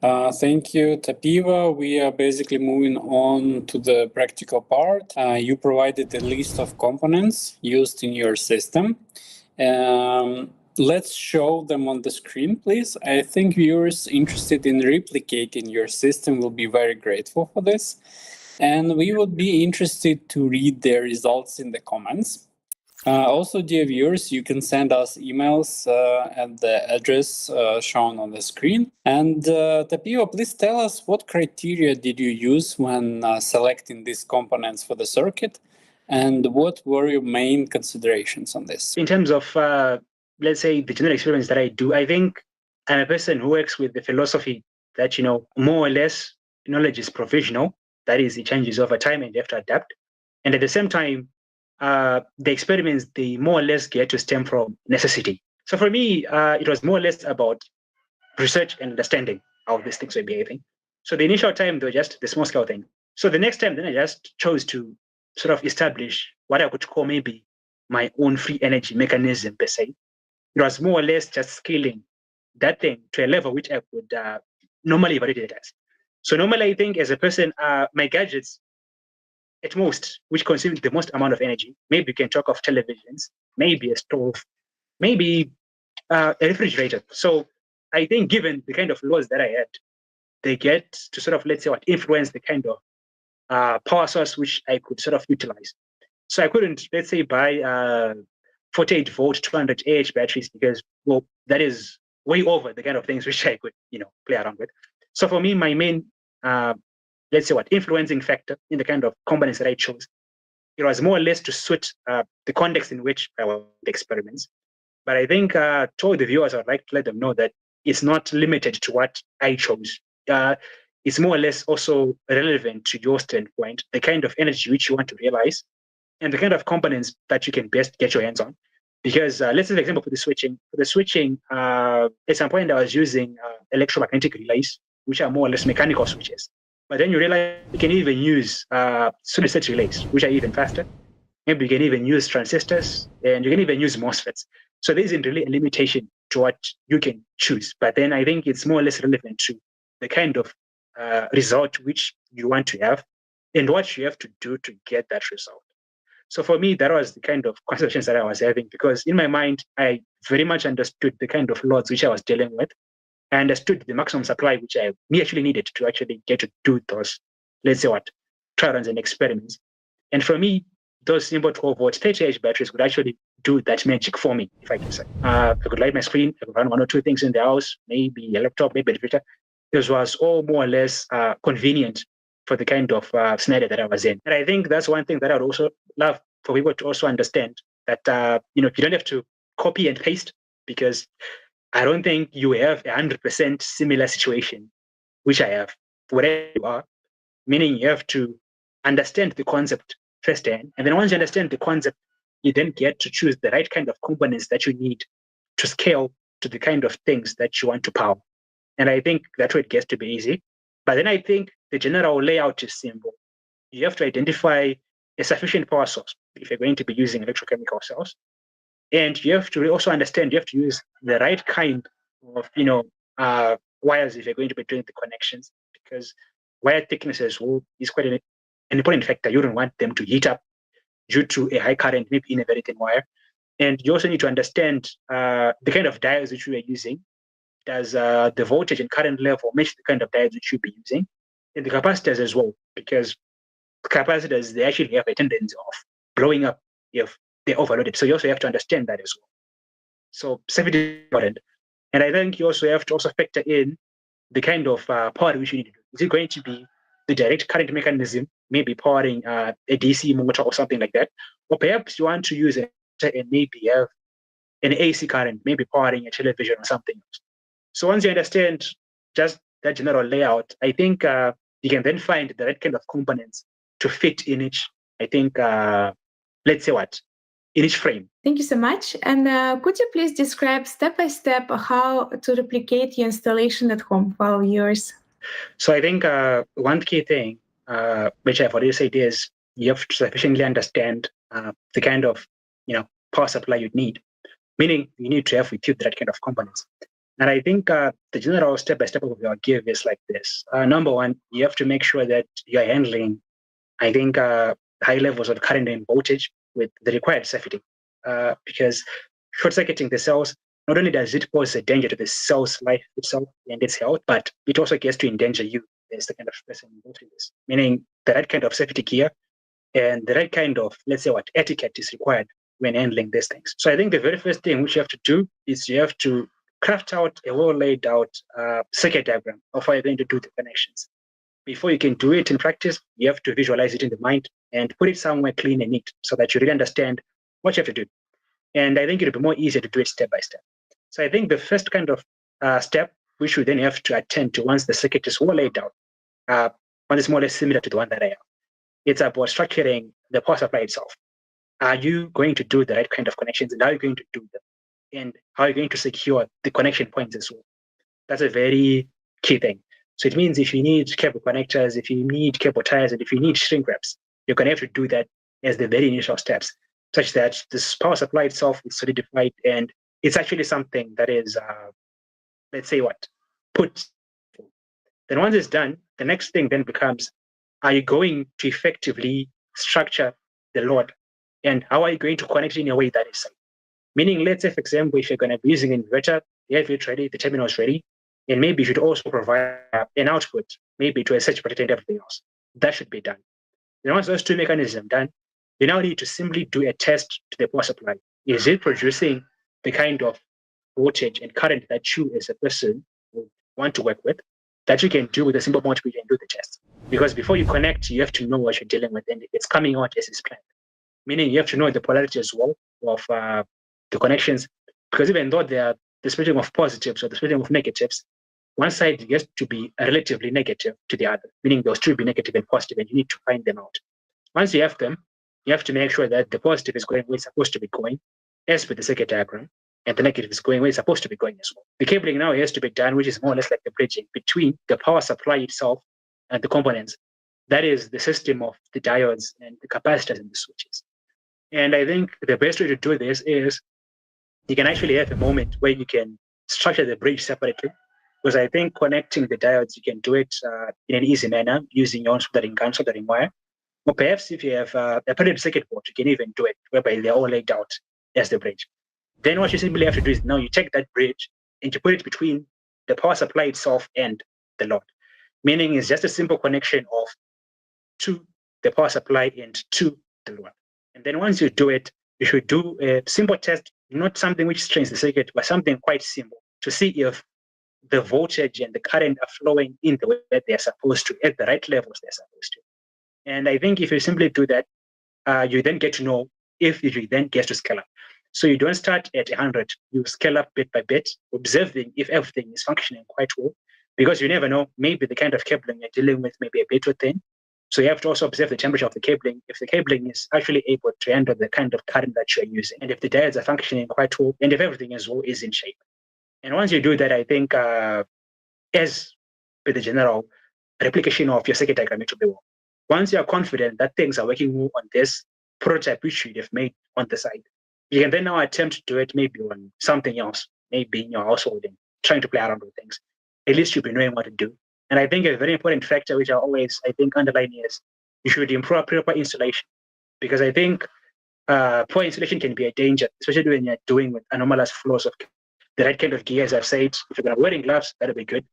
Thank you, Tapiwa. We are basically moving on to the practical part. You provided a list of components used in your system. Let's show them on the screen, please. I think viewers interested in replicating your system will be very grateful for this. And we would be interested to read their results in the comments. Also, dear viewers, you can send us emails at the address shown on the screen. And Tapiwa, please tell us what criteria did you use when selecting these components for the circuit? And what were your main considerations on this? In terms of, let's say, the general experiments that I do, I think I'm a person who works with the philosophy that, more or less, knowledge is provisional. That is, it changes over time and you have to adapt. And at the same time, the experiments, they more or less get to stem from necessity. So for me, it was more or less about research and understanding how these things were behaving. So the initial time, they were just the small scale thing. So the next time, then I just chose to sort of establish what I could call maybe my own free energy mechanism per se. It was more or less just scaling that thing to a level which I would normally evaluate it as. So normally, I think as a person, my gadgets at most, which consume the most amount of energy, maybe you can talk of televisions, maybe a stove, maybe a refrigerator. So I think given the kind of laws that I had, they get to sort of, let's say, influence the kind of power source which I could sort of utilize. So I couldn't, let's say, buy 48 volt 200 Ah batteries because, well, that is way over the kind of things which I could, play around with. So for me, my main, let's say, influencing factor in the kind of components that I chose, it was more or less to suit the context in which I was the experiments. But I think to all the viewers, I'd like to let them know that it's not limited to what I chose. It's more or less also relevant to your standpoint, the kind of energy which you want to realize, and the kind of components that you can best get your hands on. Because let's say, for example, for the switching, at some point I was using electromagnetic relays, which are more or less mechanical switches. But then you realize you can even use solid state relays, which are even faster. Maybe you can even use transistors, and you can even use MOSFETs. So there isn't really a limitation to what you can choose. But then I think it's more or less relevant to the kind of result which you want to have and what you have to do to get that result. So for me, that was the kind of conversations that I was having, because in my mind, I very much understood the kind of loads which I was dealing with. I understood the maximum supply which I actually needed to actually get to do those, let's say trials and experiments. And for me, those simple 12 volt 30Ah batteries could actually do that magic for me, if I can say. I could light my screen, I could run one or two things in the house, maybe a laptop, maybe a computer. This was all more or less convenient for the kind of scenario that I was in. And I think that's one thing that I would also love for people to also understand, that you don't have to copy and paste, because I don't think you have 100% similar situation, which I have, wherever you are, meaning you have to understand the concept firsthand. And then once you understand the concept, you then get to choose the right kind of components that you need to scale to the kind of things that you want to power. And I think that's where it gets to be easy. But then I think the general layout is simple. You have to identify a sufficient power source if you're going to be using electrochemical cells. And you have to also understand you have to use the right kind of wires if you're going to be doing the connections, because wire thicknesses is quite an important factor. You don't want them to heat up due to a high current, maybe in a very thin wire. And you also need to understand the kind of diodes which you are using. Does the voltage and current level match the kind of diodes which you'll be using? And the capacitors as well, because capacitors, they actually have a tendency of blowing up if they're overloaded. So you also have to understand that as well. So safety is important. And I think you also have to also factor in the kind of power which you need to do. Is it going to be the direct current mechanism, maybe powering a DC motor or something like that? Or perhaps you want to use it and maybe have an AC current, maybe powering a television or something else. So once you understand just that general layout, I think you can then find the right kind of components to fit in each, I think, let's say in each frame. Thank you so much. And could you please describe step by step how to replicate your installation at home for our viewers? So I think one key thing, which I've already said, is you have to sufficiently understand the kind of power supply you need, meaning you need to have with you the right kind of components. And I think the general step-by-step of your give is like this. Number one, you have to make sure that you're handling, I think, high levels of current and voltage with the required safety. Because short-circuiting the cells, not only does it pose a danger to the cell's life itself and its health, but it also gets to endanger you as the kind of person involved in this. Meaning the right kind of safety gear and the right kind of, let's say, etiquette is required when handling these things. So I think the very first thing which you have to do is you have to craft out a well laid out circuit diagram of how you're going to do the connections. Before you can do it in practice, you have to visualize it in the mind and put it somewhere clean and neat so that you really understand what you have to do. And I think it'll be more easier to do it step by step. So I think the first kind of step which you then have to attend to once the circuit is well laid out one is more or less similar to the one that I have. It's about structuring the power supply itself. Are you going to do the right kind of connections, and how are you going to do them? And how are you going to secure the connection points as well? That's a very key thing. So it means if you need cable connectors, if you need cable ties, and if you need shrink wraps, you're going to have to do that as the very initial steps, such that this power supply itself is solidified and it's actually something that is, let's say put. Then once it's done, the next thing then becomes, are you going to effectively structure the load? And how are you going to connect it in a way that is safe? Meaning, let's say, for example, if you're going to be using an inverter, you have it ready, the terminal is ready, and maybe you should also provide an output, maybe to a surge protector and everything else. That should be done. And once those two mechanisms are done, you now need to simply do a test to the power supply. Is it producing the kind of voltage and current that you as a person would want to work with? That you can do with a simple multimeter and do the test. Because before you connect, you have to know what you're dealing with, and if it's coming out as it's planned. Meaning you have to know the polarity as well of the connections, because even though they are the splitting of positives or the splitting of negatives, one side gets to be relatively negative to the other, meaning they'll still be negative and positive, and you need to find them out. Once you have them, you have to make sure that the positive is going where it's supposed to be going, as per the circuit diagram, and the negative is going where it's supposed to be going as well. The cabling now has to be done, which is more or less like the bridging between the power supply itself and the components. That is the system of the diodes and the capacitors and the switches. And I think the best way to do this is you can actually have a moment where you can structure the bridge separately, because I think connecting the diodes, you can do it in an easy manner using your own soldering gun, soldering wire. Or perhaps if you have a printed circuit board, you can even do it whereby they're all laid out as the bridge. Then what you simply have to do is now you take that bridge and you put it between the power supply itself and the load. Meaning it's just a simple connection of to the power supply and to the load. And then once you do it, you should do a simple test, not something which strains the circuit, but something quite simple to see if the voltage and the current are flowing in the way that they're supposed to, at the right levels they're supposed to. And I think if you simply do that, you then get to know if you then get to scale up. So you don't start at 100, you scale up bit by bit, observing if everything is functioning quite well, because you never know, maybe the kind of cabling you're dealing with may be a bit too thin. So you have to also observe the temperature of the cabling, if the cabling is actually able to handle the kind of current that you're using, and if the diodes are functioning quite well, and if everything is well, is in shape. And once you do that, I think as with the general replication of your circuit diagram, it will be well. Once you are confident that things are working well on this prototype which you have made on the side, you can then now attempt to do it maybe on something else, maybe in your household, and trying to play around with things. At least you'll be knowing what to do. And I think a very important factor, which I always, I think, underline is you should improve proper installation. Because I think poor installation can be a danger, especially when you're doing with anomalous flows of the right kind of gear, as I've said. If you're going to be wearing gloves, that'll be good.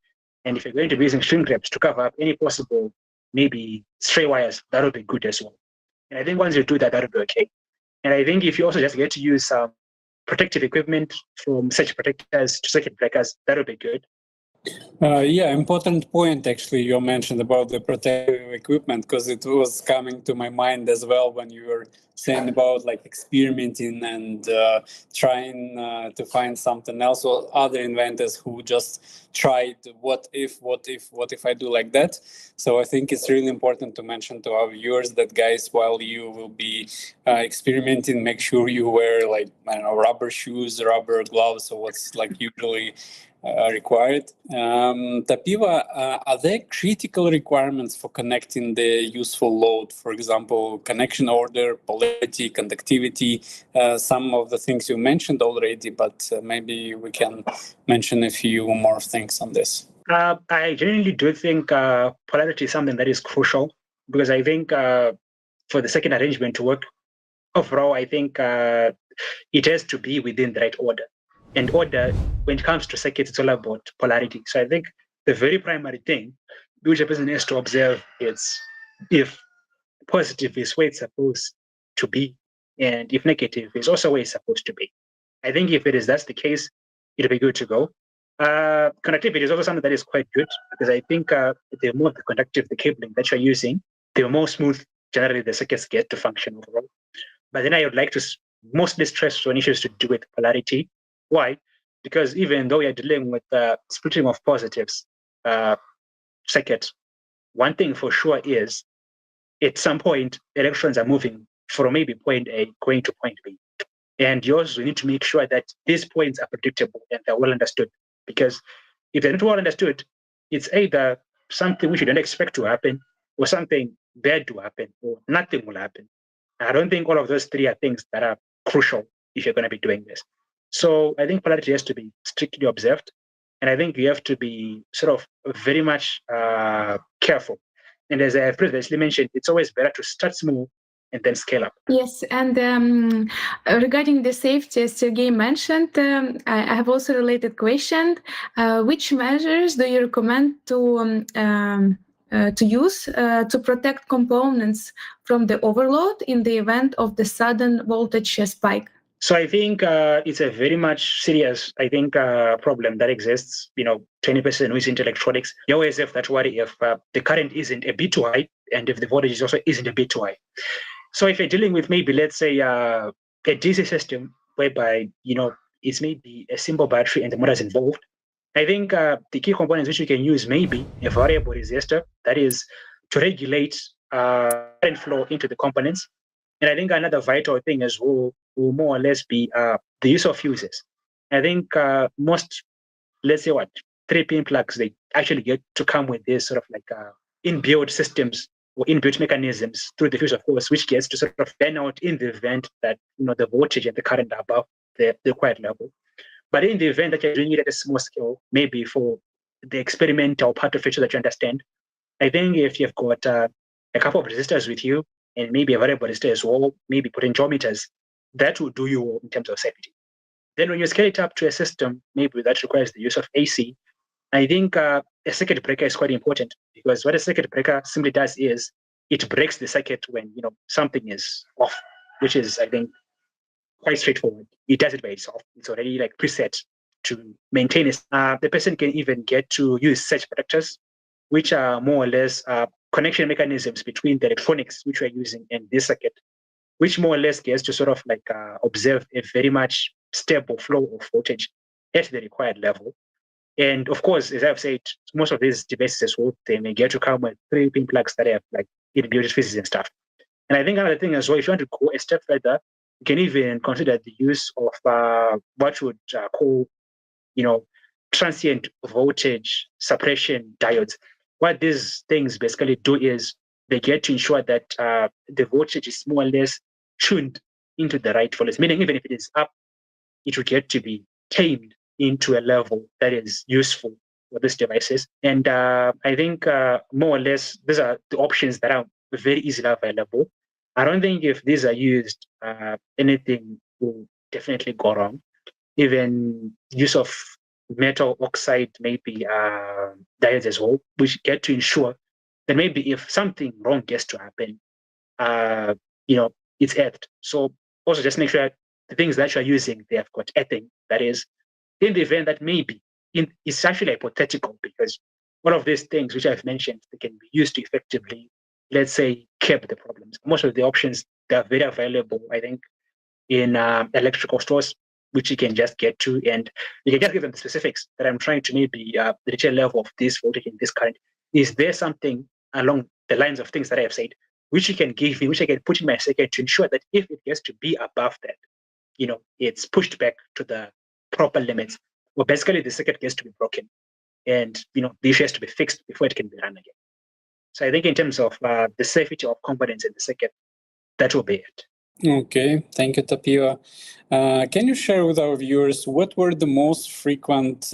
And if you're going to be using shrink wraps to cover up any possible, maybe stray wires, that'll be good as well. And I think once you do that, that'll be okay. And I think if you also just get to use some protective equipment, from surge protectors to circuit breakers, that'll be good. Yeah, important point actually you mentioned about the protective equipment, because it was coming to my mind as well when you were saying about like experimenting and trying to find something else, or other inventors who just tried what if I do like that. So I think it's really important to mention to our viewers that, guys, while you will be experimenting, make sure you wear like, I don't know, rubber shoes, rubber gloves, or what's like usually required. Tapiwa, are there critical requirements for connecting the useful load? For example, connection order, polarity, conductivity, some of the things you mentioned already, but maybe we can mention a few more things on this. I genuinely do think polarity is something that is crucial, because I think for the second arrangement to work, overall, I think it has to be within the right order. And order, when it comes to circuits, it's all about polarity. So I think the very primary thing which a person has to observe is if positive is where it's supposed to be, and if negative is also where it's supposed to be. I think if that's the case, it'll be good to go. Conductivity is also something that is quite good, because I think the more conductive the cabling that you're using, the more smooth generally the circuits get to function overall. But then I would like to mostly stress on issues to do with polarity. Why? Because even though you're dealing with splitting of positives circuit, one thing for sure is at some point, electrons are moving from maybe point A going to point B. And you also need to make sure that these points are predictable and they're well understood. Because if they're not well understood, it's either something which you don't expect to happen or something bad to happen or nothing will happen. I don't think all of those three are things that are crucial if you're going to be doing this. So I think polarity has to be strictly observed. And I think you have to be sort of very much careful. And as I previously mentioned, it's always better to start small and then scale up. Yes, and regarding the safety, as Sergey mentioned, I have also a related question. Which measures do you recommend to use to protect components from the overload in the event of the sudden voltage spike? So I think it's a very much serious, problem that exists. To any person who is into electronics, you always have that worry if the current isn't a bit too high and if the voltage also isn't a bit too high. So if you're dealing with maybe, let's say, a DC system whereby, it's maybe a simple battery and the motor is involved, I think the key components which you can use maybe a variable resistor, that is to regulate current flow into the components. And I think another vital thing as well will more or less be the use of fuses. I think most, let's say 3-pin plugs, they actually get to come with this sort of like inbuilt systems or inbuilt mechanisms through the fuse, of course, which gets to sort of burn out in the event that the voltage and the current are above the required level. But in the event that you're doing it at a small scale, maybe for the experimental part of it that you understand, I think if you've got a couple of resistors with you and maybe a variable resistor as well, maybe potentiometers, that will do you in terms of safety. Then when you scale it up to a system, maybe that requires the use of AC, I think a circuit breaker is quite important, because what a circuit breaker simply does is it breaks the circuit when something is off, which is, I think, quite straightforward. It does it by itself. It's already like preset to maintain it. The person can even get to use such protectors, which are more or less connection mechanisms between the electronics which we're using and this circuit, which more or less gets to sort of like observe a very much stable flow of voltage at the required level. And of course, as I've said, most of these devices as well, they may get to come with 3-pin plugs that have like inbuilt fuses and stuff. And I think another thing as well, if you want to go a step further, you can even consider the use of what you would call, transient voltage suppression diodes. What these things basically do is they get to ensure that the voltage is more or less tuned into the right voltage, meaning even if it is up, it will get to be tamed into a level that is useful for these devices. And I think more or less, these are the options that are very easily available. I don't think if these are used, anything will definitely go wrong. Even use of metal oxide, maybe diodes as well, which get to ensure that maybe if something wrong gets to happen, it's earthed. So also just make sure the things that you're using, they have got earthing. That is, in the event that maybe it's actually hypothetical, because one of these things which I've mentioned, they can be used to effectively, let's say, curb the problems. Most of the options, they're very available, I think, in electrical stores, which you can just get to, and you can just give them the specifics that I'm trying to maybe the detail level of this voltage in this current. Is there something along the lines of things that I have said, which you can give me, which I can put in my circuit to ensure that if it gets to be above that, it's pushed back to the proper limits, well, basically the circuit gets to be broken, and the issue has to be fixed before it can be run again. So I think in terms of the safety of components in the circuit, that will be it. Okay, thank you, Tapiwa. Can you share with our viewers what were the most frequent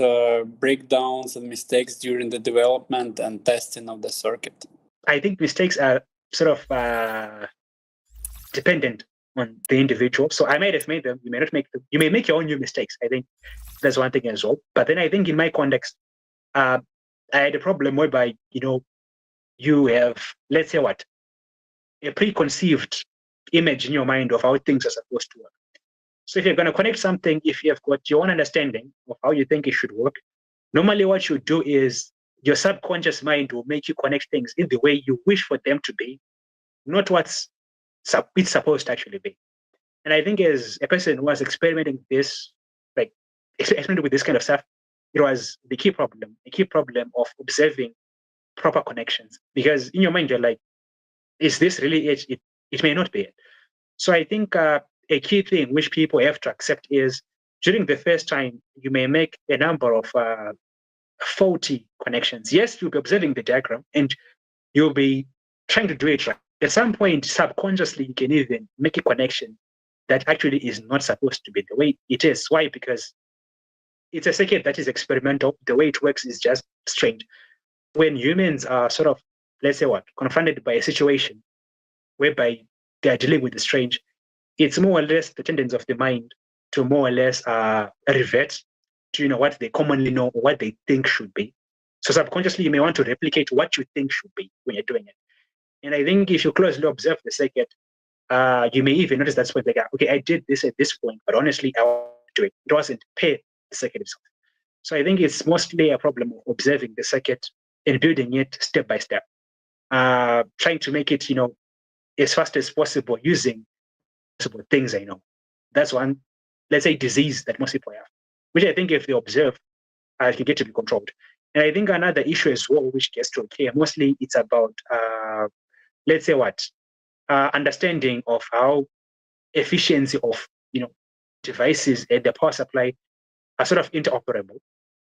breakdowns and mistakes during the development and testing of the circuit? I think mistakes are sort of dependent on the individual. So I might have made them, you may not make them. You may make your own new mistakes. I think that's one thing as well. But then I think in my context, I had a problem whereby, you have, let's say a preconceived image in your mind of how things are supposed to work. So if you're going to connect something, if you have got your own understanding of how you think it should work, normally what you do is your subconscious mind will make you connect things in the way you wish for them to be, not what's it's supposed to actually be. And I think as a person who was experimenting with this, like experimenting with this kind of stuff, it was the key problem of observing proper connections, because in your mind you're like, is this really it? It may not be it. So I think a key thing which people have to accept is during the first time you may make a number of faulty connections. Yes, you'll be observing the diagram and you'll be trying to do it right. At some point, subconsciously, you can even make a connection that actually is not supposed to be the way it is. Why? Because it's a circuit that is experimental. The way it works is just strange. When humans are sort of, let's say confronted by a situation whereby they are dealing with the strange, it's more or less the tendency of the mind to more or less revert to what they commonly know or what they think should be. So subconsciously, you may want to replicate what you think should be when you're doing it. And I think if you closely observe the circuit, you may even notice that's when they go, okay, I did this at this point, but honestly, I want to do it. It wasn't pay the circuit itself. So I think it's mostly a problem of observing the circuit and building it step by step, trying to make it, as fast as possible using possible things I know. That's one, let's say, disease that most people have, which I think if they observe, can get to be controlled. And I think another issue as well, which gets to occur, mostly it's about, let's say understanding of how efficiency of, devices and the power supply are sort of interoperable.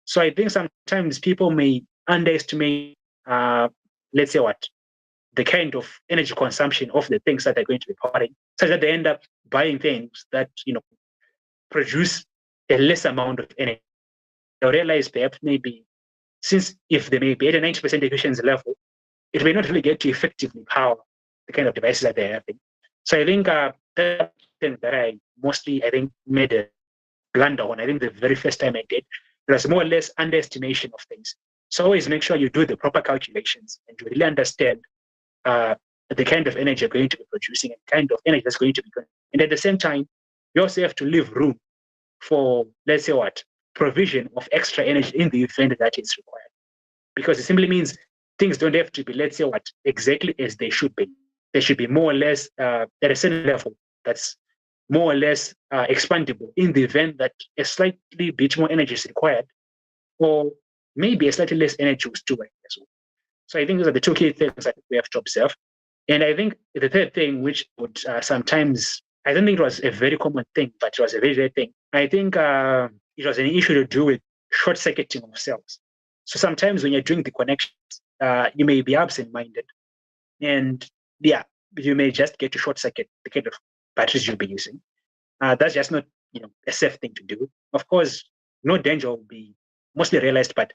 So I think sometimes people may underestimate, let's say the kind of energy consumption of the things that they're going to be powering, such that they end up buying things that, produce a less amount of energy. They'll realize perhaps maybe, since if they may be at a 90% efficiency level, it may not really get to effectively power the kind of devices that they're having. So I think that's thing that I mostly, made a blunder on. I think the very first time I did, it was more or less underestimation of things. So always make sure you do the proper calculations and you really understand the kind of energy you're going to be producing and kind of energy that's going to be going. And at the same time, you also have to leave room for, let's say provision of extra energy in the event that is required. Because it simply means things don't have to be, let's say exactly as they should be. They should be more or less at a certain level that's more or less expandable in the event that a slightly bit more energy is required, or maybe a slightly less energy was too as well. So I think those are the two key things that we have to observe. And I think the third thing, which would sometimes, I don't think it was a very common thing, but it was a very rare thing. I think it was an issue to do with short-circuiting of cells. So sometimes when you're doing the connections, you may be absent-minded, and you may just get to short-circuit the kind of batteries you'll be using. That's just not, a safe thing to do. Of course, no danger will be mostly realized, but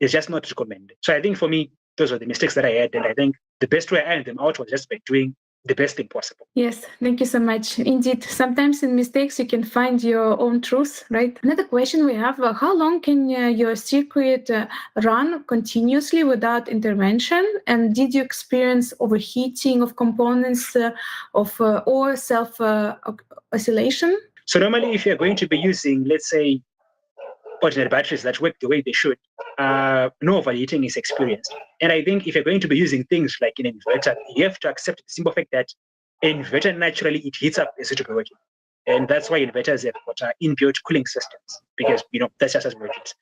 it's just not recommended. So I think for me, those were the mistakes that I had, and I think the best way I ironed them out was just by doing the best thing possible. Yes, thank you so much. Indeed, sometimes in mistakes you can find your own truth, right? Another question we have, how long can your circuit run continuously without intervention? And did you experience overheating of components or self-oscillation? So normally if you're going to be using, let's say, ordinary batteries that work the way they should, no overheating is experienced. And I think if you're going to be using things like an inverter, you have to accept the simple fact that an inverter naturally it heats up as it will be working. And that's why inverters have got inbuilt cooling systems, because that's just as it works.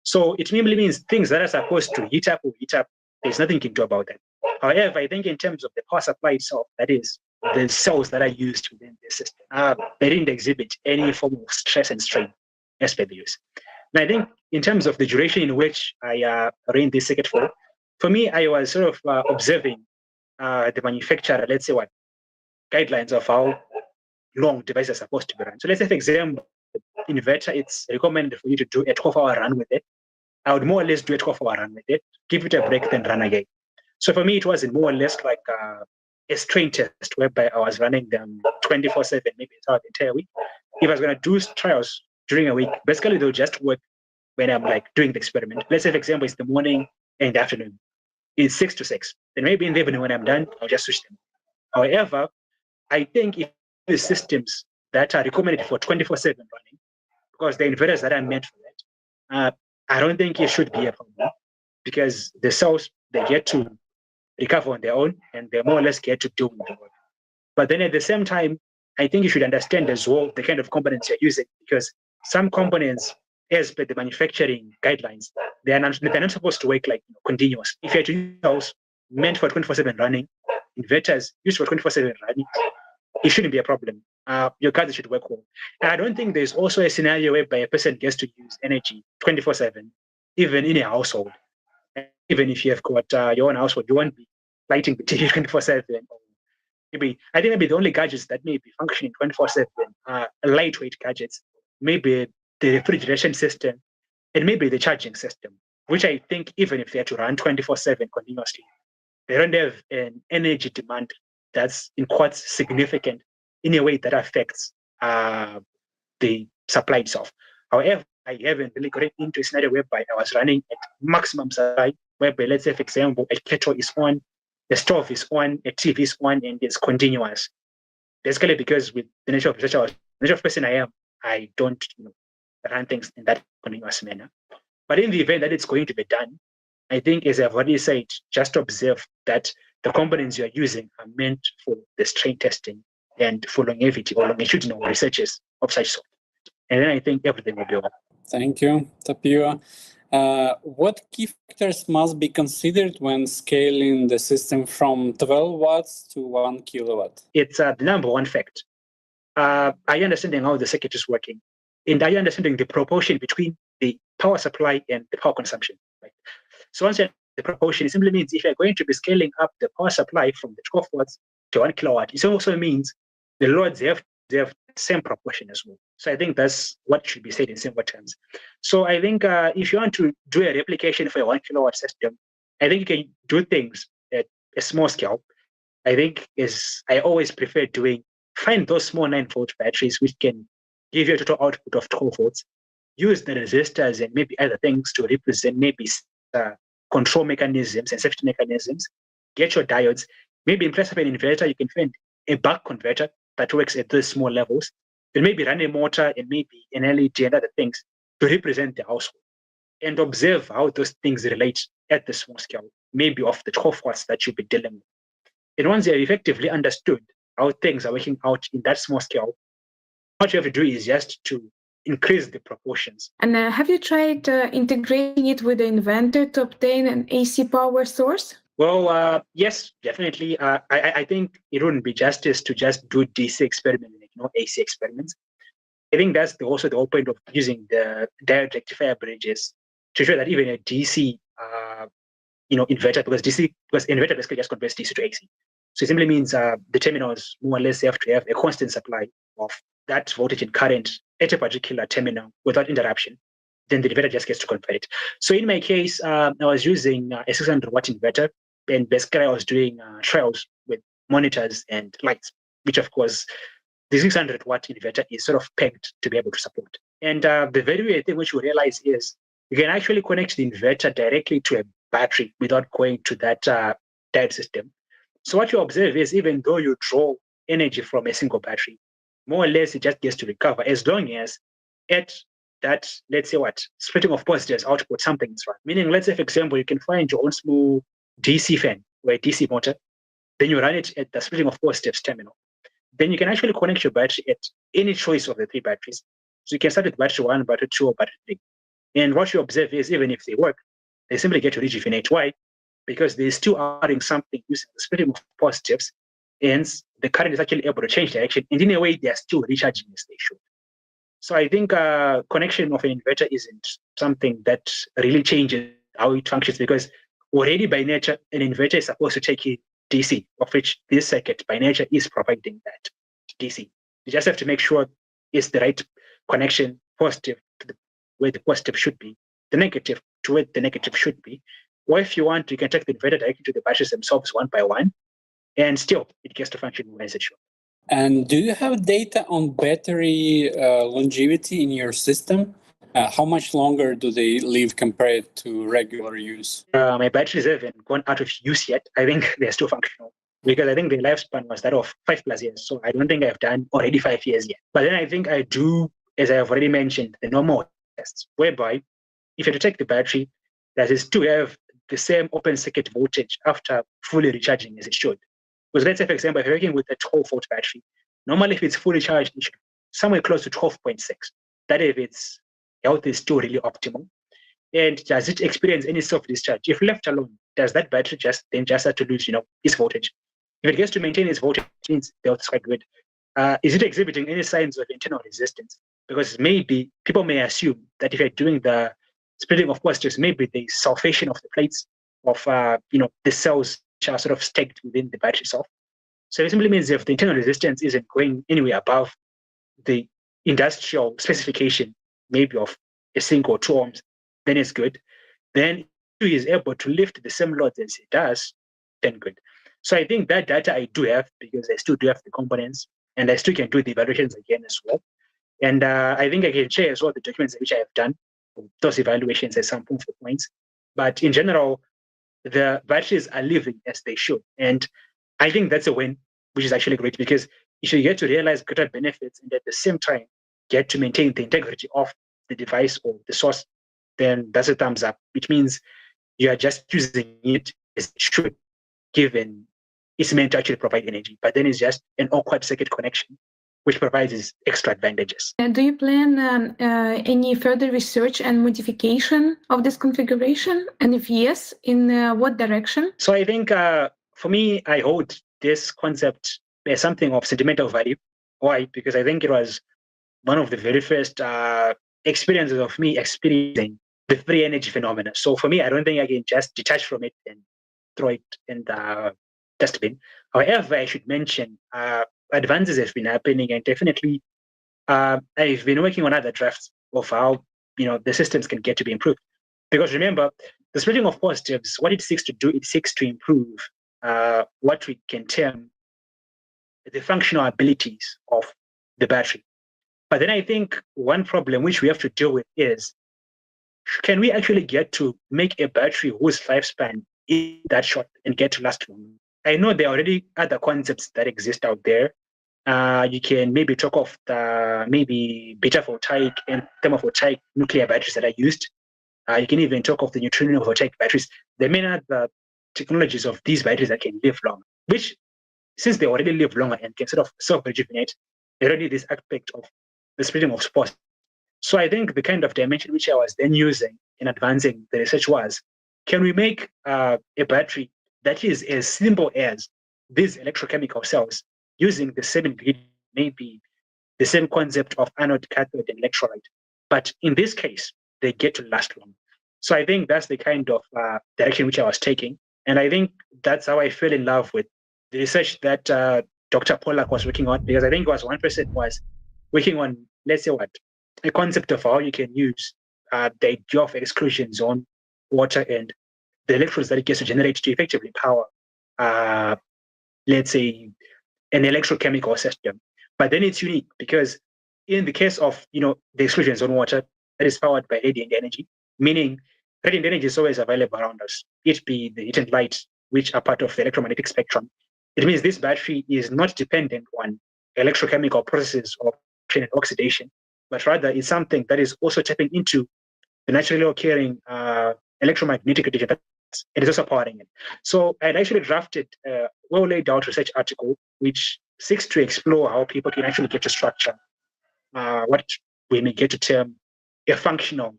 So it mainly means things that are supposed to heat up will heat up. There's nothing you can do about that. However, I think in terms of the power supply itself, that is the cells that are used within the system, they didn't exhibit any form of stress and strain as per the use. And I think in terms of the duration in which I ran this circuit for me, I was sort of observing the manufacturer, let's say guidelines of how long devices are supposed to be run. So let's say, for example, inverter, it's recommended for you to do a 12-hour run with it. I would more or less do a 12-hour run with it, give it a break, then run again. So for me, it wasn't more or less like a strain test whereby I was running them 24/7, maybe throughout the entire week. If I was going to do trials during a week, basically they'll just work when I'm doing the experiment. Let's say, for example, it's the morning and the afternoon. It's 6 to 6. Then maybe in the evening when I'm done, I'll just switch them. However, I think if the systems that are recommended for 24/7 running, because the inverters that are meant for that, I don't think it should be a problem, because the cells, they get to recover on their own and they more or less get to do the work. But then at the same time, I think you should understand as well the kind of components you're using, because some components as per the manufacturing guidelines, they're not supposed to work like continuous. If you're doing a house meant for 24/7 running, inverters used for 24/7 running, it shouldn't be a problem. Your gadget should work well. And I don't think there's also a scenario whereby a person gets to use energy 24/7, even in a household. Even if you have got your own household, you won't be lighting the TV 24/7. I think maybe the only gadgets that may be functioning 24/7 are lightweight gadgets, maybe the refrigeration system, and maybe the charging system, which I think even if they are to run 24/7 continuously, they don't have an energy demand that's in quotes significant in a way that affects the supply itself. However, I haven't really got into a scenario whereby I was running at maximum supply, whereby, let's say, for example, a kettle is on, the stove is on, a TV is on, and it's continuous. Basically, because with the nature of research, the nature of person I am, I don't run things in that continuous manner. But in the event that it's going to be done, I think, as I've already said, just observe that the components you're using are meant for the strain testing and for longevity or longitudinal researches of such sort. And then I think everything will be well. Thank you, Tapiwa. What key factors must be considered when scaling the system from 12 watts to 1 kilowatt? It's the number one fact. Are you understanding how the circuit is working? And are you understanding the proportion between the power supply and the power consumption? Right? So once you have the proportion, it simply means if you're going to be scaling up the power supply from the 12 watts to 1 kilowatt, it also means the loads have the same proportion as well. So I think that's what should be said in simple terms. So I think if you want to do a replication for a 1 kilowatt system, I think you can do things at a small scale. I think I always prefer find those small 9-volt batteries which can give you a total output of 12 volts. Use the resistors and maybe other things to represent maybe control mechanisms and safety mechanisms. Get your diodes. Maybe in place of an inverter, you can find a buck converter that works at those small levels. And maybe run a motor and maybe an LED and other things to represent the household. And observe how those things relate at the small scale, maybe of the 12 watts that you'll be dealing with. And once you have effectively understood how things are working out in that small scale, what you have to do is just to increase the proportions. And have you tried integrating it with the inverter to obtain an AC power source? Well, yes, definitely. I think it wouldn't be justice to just do DC experiments, AC experiments. I think that's also the whole point of using the diode rectifier bridges to show that even a DC, inverter, because inverter basically just converts DC to AC. So it simply means the terminals more or less have to have a constant supply of that voltage and current at a particular terminal without interruption. Then the inverter just gets to convert it. So in my case, I was using a 600-watt inverter, and basically I was doing trials with monitors and lights, which of course the 600-watt inverter is sort of pegged to be able to support. And the very weird thing which you realize is you can actually connect the inverter directly to a battery without going to that diode system. So what you observe is even though you draw energy from a single battery, more or less it just gets to recover as long as at that, let's say splitting of positives output, something is right. Meaning, let's say, for example, you can find your own small DC fan or a DC motor, then you run it at the splitting of positives terminal. Then you can actually connect your battery at any choice of the 3 batteries. So you can start with battery 1, battery 2, or battery 3. And what you observe is even if they work, they simply get to rejuvenate. Why? Because they're still adding something using the splitting of positives, and the current is actually able to change direction. And in a way, they're still recharging as they should. So I think connection of an inverter isn't something that really changes how it functions, because already by nature, an inverter is supposed to take in DC, of which this circuit by nature is providing that DC. You just have to make sure it's the right connection, positive to where the positive should be, the negative to where the negative should be. Or if you want, you can take the inverter directly to the batteries themselves one by one, and still it gets to function as it should. And do you have data on battery longevity in your system? How much longer do they live compared to regular use? My batteries haven't gone out of use yet. I think they're still functional, because I think the lifespan was that of 5+ years. So I don't think I've done already 5 years yet. But then I think I do, as I have already mentioned, the normal tests, whereby if you take the battery, that is to have the same open circuit voltage after fully recharging as it should. Because let's say, for example, if you're working with a 12-volt battery, normally if it's fully charged, it should be somewhere close to 12.6. That if it's health is still really optimal? And does it experience any self-discharge? If left alone, does that battery just start to lose, its voltage? If it gets to maintain its voltage, it means the health is quite good. Is it exhibiting any signs of internal resistance? Because maybe people may assume that if you're doing the splitting of positives, maybe the sulfation of the plates of the cells which are sort of stacked within the battery itself. So it simply means if the internal resistance isn't going anywhere above the industrial specification, maybe of a single or 2 ohms, then it's good. Then if he is able to lift the same loads as it does, then good. So I think that data I do have, because I still do have the components, and I still can do the evaluations again as well. And I think I can share as well the documents which I have done, those evaluations at some points. But in general, the batteries are living as they should. And I think that's a win, which is actually great, because if you get to realize greater benefits and at the same time get to maintain the integrity of the device or the source, then that's a thumbs up, which means you are just using it as it should, given it's meant to actually provide energy. But then it's just an awkward circuit connection, which provides these extra advantages. And do you plan any further research and modification of this configuration? And if yes, in what direction? So I think for me, I hold this concept as something of sentimental value. Why? Because I think it was one of the very first experiences of me experiencing the free energy phenomena. So for me, I don't think I can just detach from it and throw it in the dustbin. However, I should mention advances have been happening, and definitely I've been working on other drafts of how the systems can get to be improved. Because remember, the splitting of positives, what it seeks to do, it seeks to improve what we can term the functional abilities of the battery. But then I think one problem which we have to deal with is, can we actually get to make a battery whose lifespan is that short and get to last long? I know there are already other concepts that exist out there. You can maybe talk of the maybe beta voltaic and thermovoltaic nuclear batteries that are used. You can even talk of the neutrino voltaic batteries. There may not be technologies of these batteries that can live long, which, since they already live longer and can sort of self-rejuvenate, they don't need this aspect of the splitting of spores. So I think the kind of dimension which I was then using in advancing the research was, can we make a battery that is as simple as these electrochemical cells using the same ingredient, maybe the same concept of anode, cathode, and electrolyte. But in this case, they get to last long. So I think that's the kind of direction which I was taking. And I think that's how I fell in love with the research that Dr. Pollack was working on, because I think it was one person was working on, let's say a concept of how you can use the idea of exclusion zone water and the electrons that it gets to generate to effectively power, let's say, an electrochemical system. But then it's unique because in the case of the exclusion zone water that is powered by radiant energy, meaning radiant energy is always available around us, it be the heat and light, which are part of the electromagnetic spectrum. It means this battery is not dependent on electrochemical processes of oxidation, but rather it's something that is also tapping into the naturally occurring electromagnetic radiation. It is also powering it. So I'd actually drafted a well laid out research article which seeks to explore how people can actually get to structure what we may get to term a functional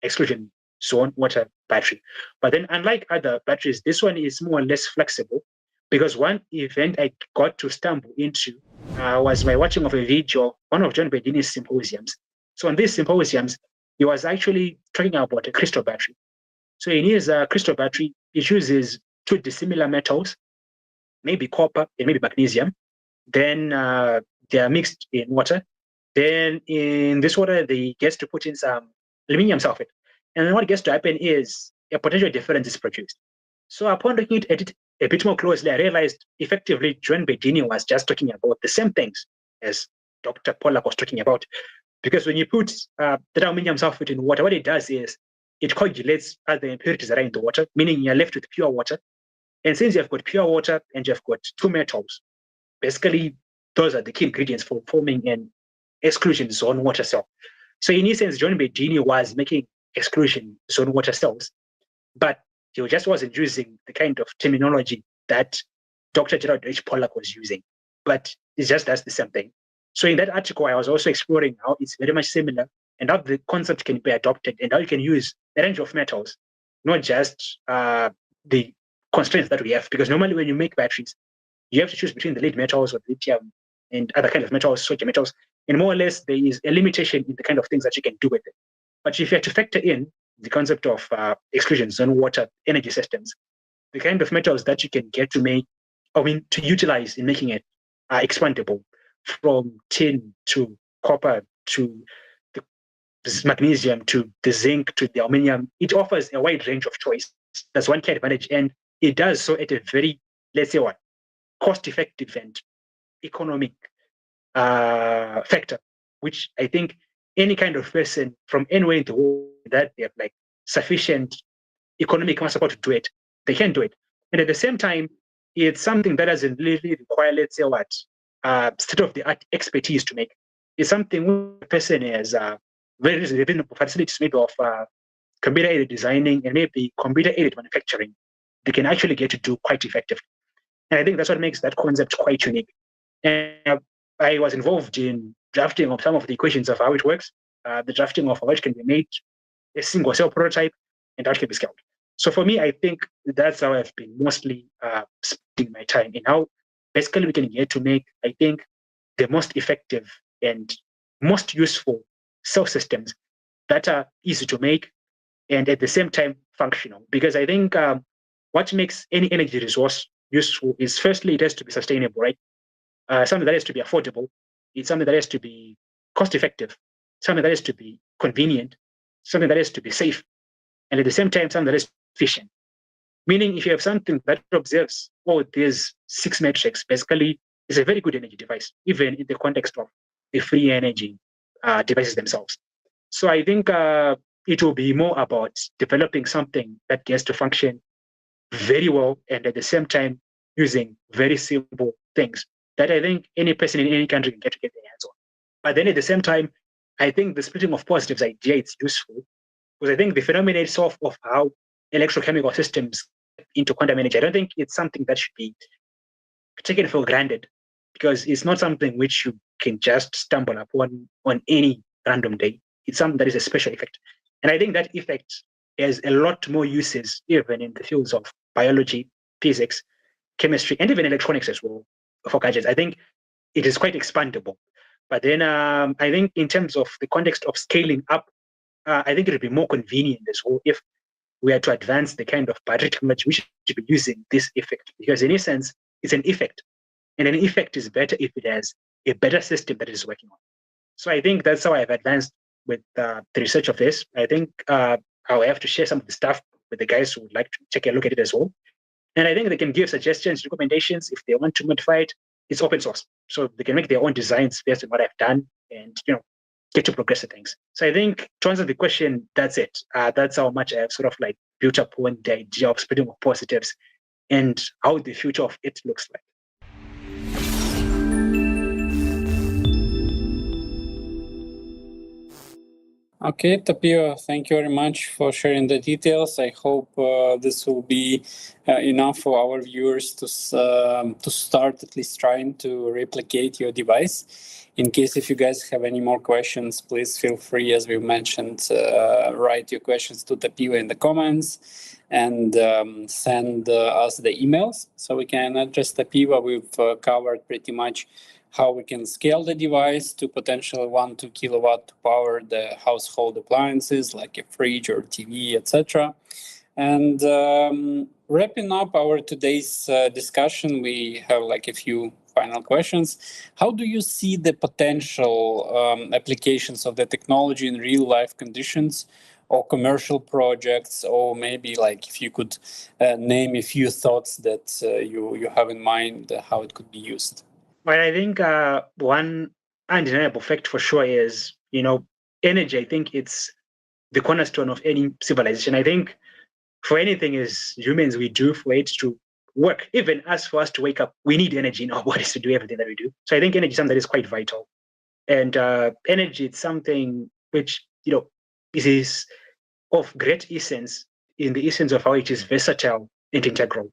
exclusion zone water battery. But then, unlike other batteries, this one is more or less flexible, because one event I got to stumble into was my watching of a video, one of John Bedini's symposiums. So on these symposiums, he was actually talking about a crystal battery. So in his crystal battery, it uses 2 dissimilar metals, maybe copper and maybe magnesium. Then they are mixed in water. Then in this water, they get to put in some aluminum sulfate. And then what gets to happen is a potential difference is produced. So upon looking at it a bit more closely, I realized effectively John Bedini was just talking about the same things as Dr. Pollack was talking about. Because when you put that aluminum sulfate in water, what it does is it coagulates other impurities that are in the water, meaning you're left with pure water. And since you've got pure water and you've got 2 metals, basically those are the key ingredients for forming an exclusion zone water cell. So in essence, John Bedini was making exclusion zone water cells, but he just wasn't using the kind of terminology that Dr. Gerald H. Pollack was using, but it just does the same thing. So in that article, I was also exploring how it's very much similar and how the concept can be adopted, and how you can use a range of metals, not just the constraints that we have. Because normally when you make batteries, you have to choose between the lead metals or lithium and other kind of metals, solid metals, and more or less there is a limitation in the kind of things that you can do with it. But if you have to factor in the concept of exclusion zone water energy systems, the kind of metals that you can get to make, to utilize in making it expandable, from tin to copper to the magnesium to the zinc to the aluminum, it offers a wide range of choice. That's one key advantage, and it does so at a very, let's say, cost-effective and economic factor, which I think any kind of person from anywhere in the world that they have like sufficient economic support to do it, they can do it. And at the same time, it's something that doesn't really require, let's say, state-of-the-art expertise to make. It's something where a person has very reasonable facilities, maybe of computer-aided designing and maybe computer-aided manufacturing, they can actually get to do quite effectively. And I think that's what makes that concept quite unique. And I was involved in drafting of some of the equations of how it works, the drafting of how it can be made, a single cell prototype, and how it can be scaled. So for me, I think that's how I've been mostly spending my time in how basically we can get to make, I think, the most effective and most useful cell systems that are easy to make and at the same time functional. Because I think what makes any energy resource useful is, firstly, it has to be sustainable, right? Something that has to be affordable. It's something that has to be cost effective, something that has to be convenient, something that has to be safe, and at the same time, something that is efficient. Meaning, if you have something that observes all these 6 metrics, basically, it's a very good energy device, even in the context of the free energy devices themselves. So I think it will be more about developing something that gets to function very well and at the same time using very simple things that I think any person in any country can get their hands on. But then at the same time, I think the splitting of positives idea is useful because I think the phenomenon itself of how electrochemical systems into quantum energy, I don't think it's something that should be taken for granted because it's not something which you can just stumble upon on any random day. It's something that is a special effect. And I think that effect has a lot more uses even in the fields of biology, physics, chemistry, and even electronics as well for gadgets. I think it is quite expandable. But then I think in terms of the context of scaling up, I think it would be more convenient as well if we are to advance the kind of battery technology we should be using this effect. Because in essence, it's an effect. And an effect is better if it has a better system that it is working on. So I think that's how I've advanced with the research of this. I think I'll have to share some of the stuff with the guys who would like to take a look at it as well. And I think they can give suggestions, recommendations if they want to modify it. It's open source, so they can make their own designs based on what I've done, and get to progress the things. So I think to answer the question, that's it. That's how much I've sort of like built upon the idea of splitting of positives and how the future of it looks like. Okay, Tapiwa, thank you very much for sharing the details. I hope this will be enough for our viewers to start at least trying to replicate your device. In case if you guys have any more questions, please feel free, as we mentioned, write your questions to Tapiwa in the comments and send us the emails so we can address Tapiwa. We've covered pretty much how we can scale the device to potentially 1-2 kilowatt to power the household appliances like a fridge or TV, etc. And wrapping up our today's discussion, we have like a few final questions. How do you see the potential applications of the technology in real life conditions or commercial projects, or maybe like if you could name a few thoughts that you have in mind how it could be used? Well, I think one undeniable fact for sure is, energy. I think it's the cornerstone of any civilization. I think for anything as humans we do, for it to work, even as for us to wake up, we need energy in our bodies to do everything that we do. So I think energy is something that is quite vital. And energy is something which, is of great essence in the essence of how it is versatile and integral.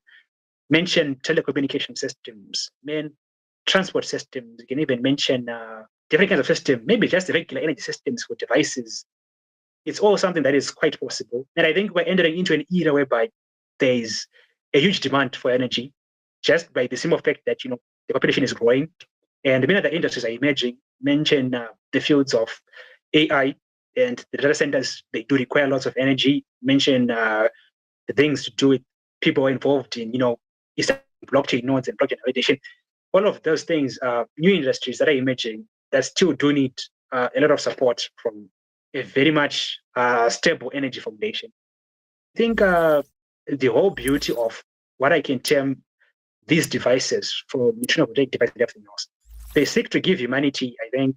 Mention telecommunication systems, transport systems. You can even mention different kinds of systems, maybe just regular energy systems for devices. It's all something that is quite possible. And I think we're entering into an era whereby there is a huge demand for energy, just by the simple fact that the population is growing, and many other industries are emerging. Mention the fields of AI and the data centers. They do require lots of energy. Mention the things to do with people involved in blockchain nodes and blockchain validation. All of those things are new industries that are emerging that still do need a lot of support from a very much stable energy foundation. I think the whole beauty of what I can term these devices, for neutrino voltaic devices and everything else, they seek to give humanity, I think,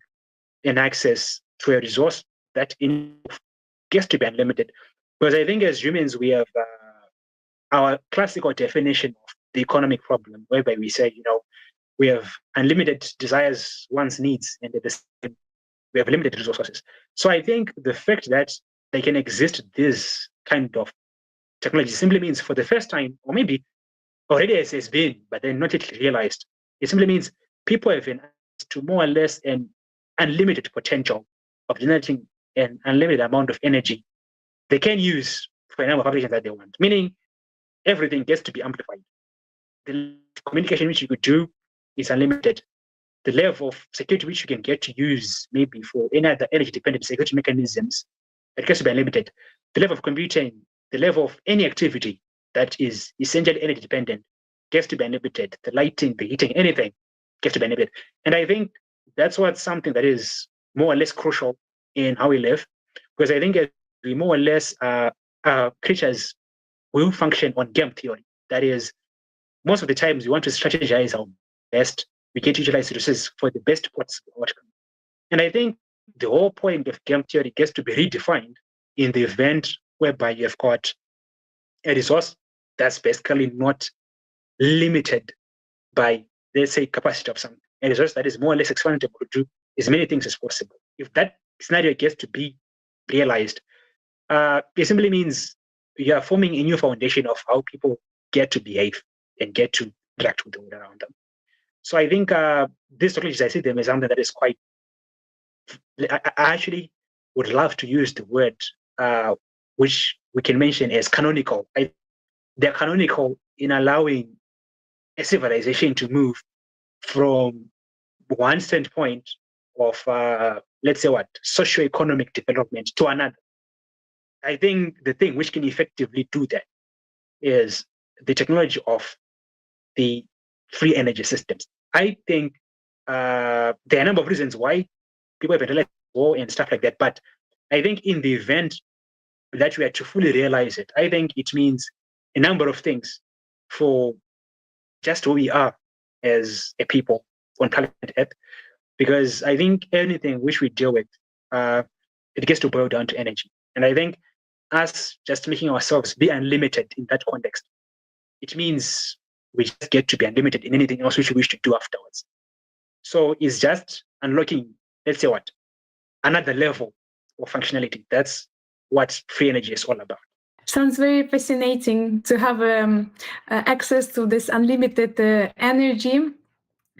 an access to a resource that gets to be unlimited. Because I think as humans, we have our classical definition of the economic problem, whereby we say, we have unlimited desires, wants, needs, and at the same time, we have limited resources. So I think the fact that they can exist this kind of technology simply means for the first time, or maybe already has been, but then not yet realized, it simply means people have been asked to more or less an unlimited potential of generating an unlimited amount of energy they can use for a number of applications that they want, meaning everything gets to be amplified. The communication which you could do is unlimited. The level of security which you can get to use maybe for any other energy-dependent security mechanisms, it gets to be unlimited. The level of computing, the level of any activity that is essentially energy-dependent gets to be unlimited. The lighting, the heating, anything gets to be unlimited. And I think that's what's something that is more or less crucial in how we live, because I think we more or less creatures will function on game theory. That is, most of the times we want to strategize our best. We get to utilize resources for the best possible outcome. And I think the whole point of game theory gets to be redefined in the event whereby you've got a resource that's basically not limited by, let's say, capacity of something. A resource that is more or less expandable to do as many things as possible. If that scenario gets to be realized, it simply means you are forming a new foundation of how people get to behave and get to interact with the world around them. So I think these technologies, I see them as something that is quite, I actually would love to use the word which we can mention as canonical. They're canonical in allowing a civilization to move from one standpoint of, let's say, socioeconomic development to another. I think the thing which can effectively do that is the technology of the free energy systems. I think there are a number of reasons why people have realized war and stuff like that, but I think in the event that we are to fully realize it, I think it means a number of things for just who we are as a people on planet Earth, because I think anything which we deal with, it gets to boil down to energy. And I think us just making ourselves be unlimited in that context, it means we just get to be unlimited in anything else which we wish to do afterwards. So it's just unlocking, let's say another level of functionality. That's what free energy is all about. Sounds very fascinating to have access to this unlimited energy.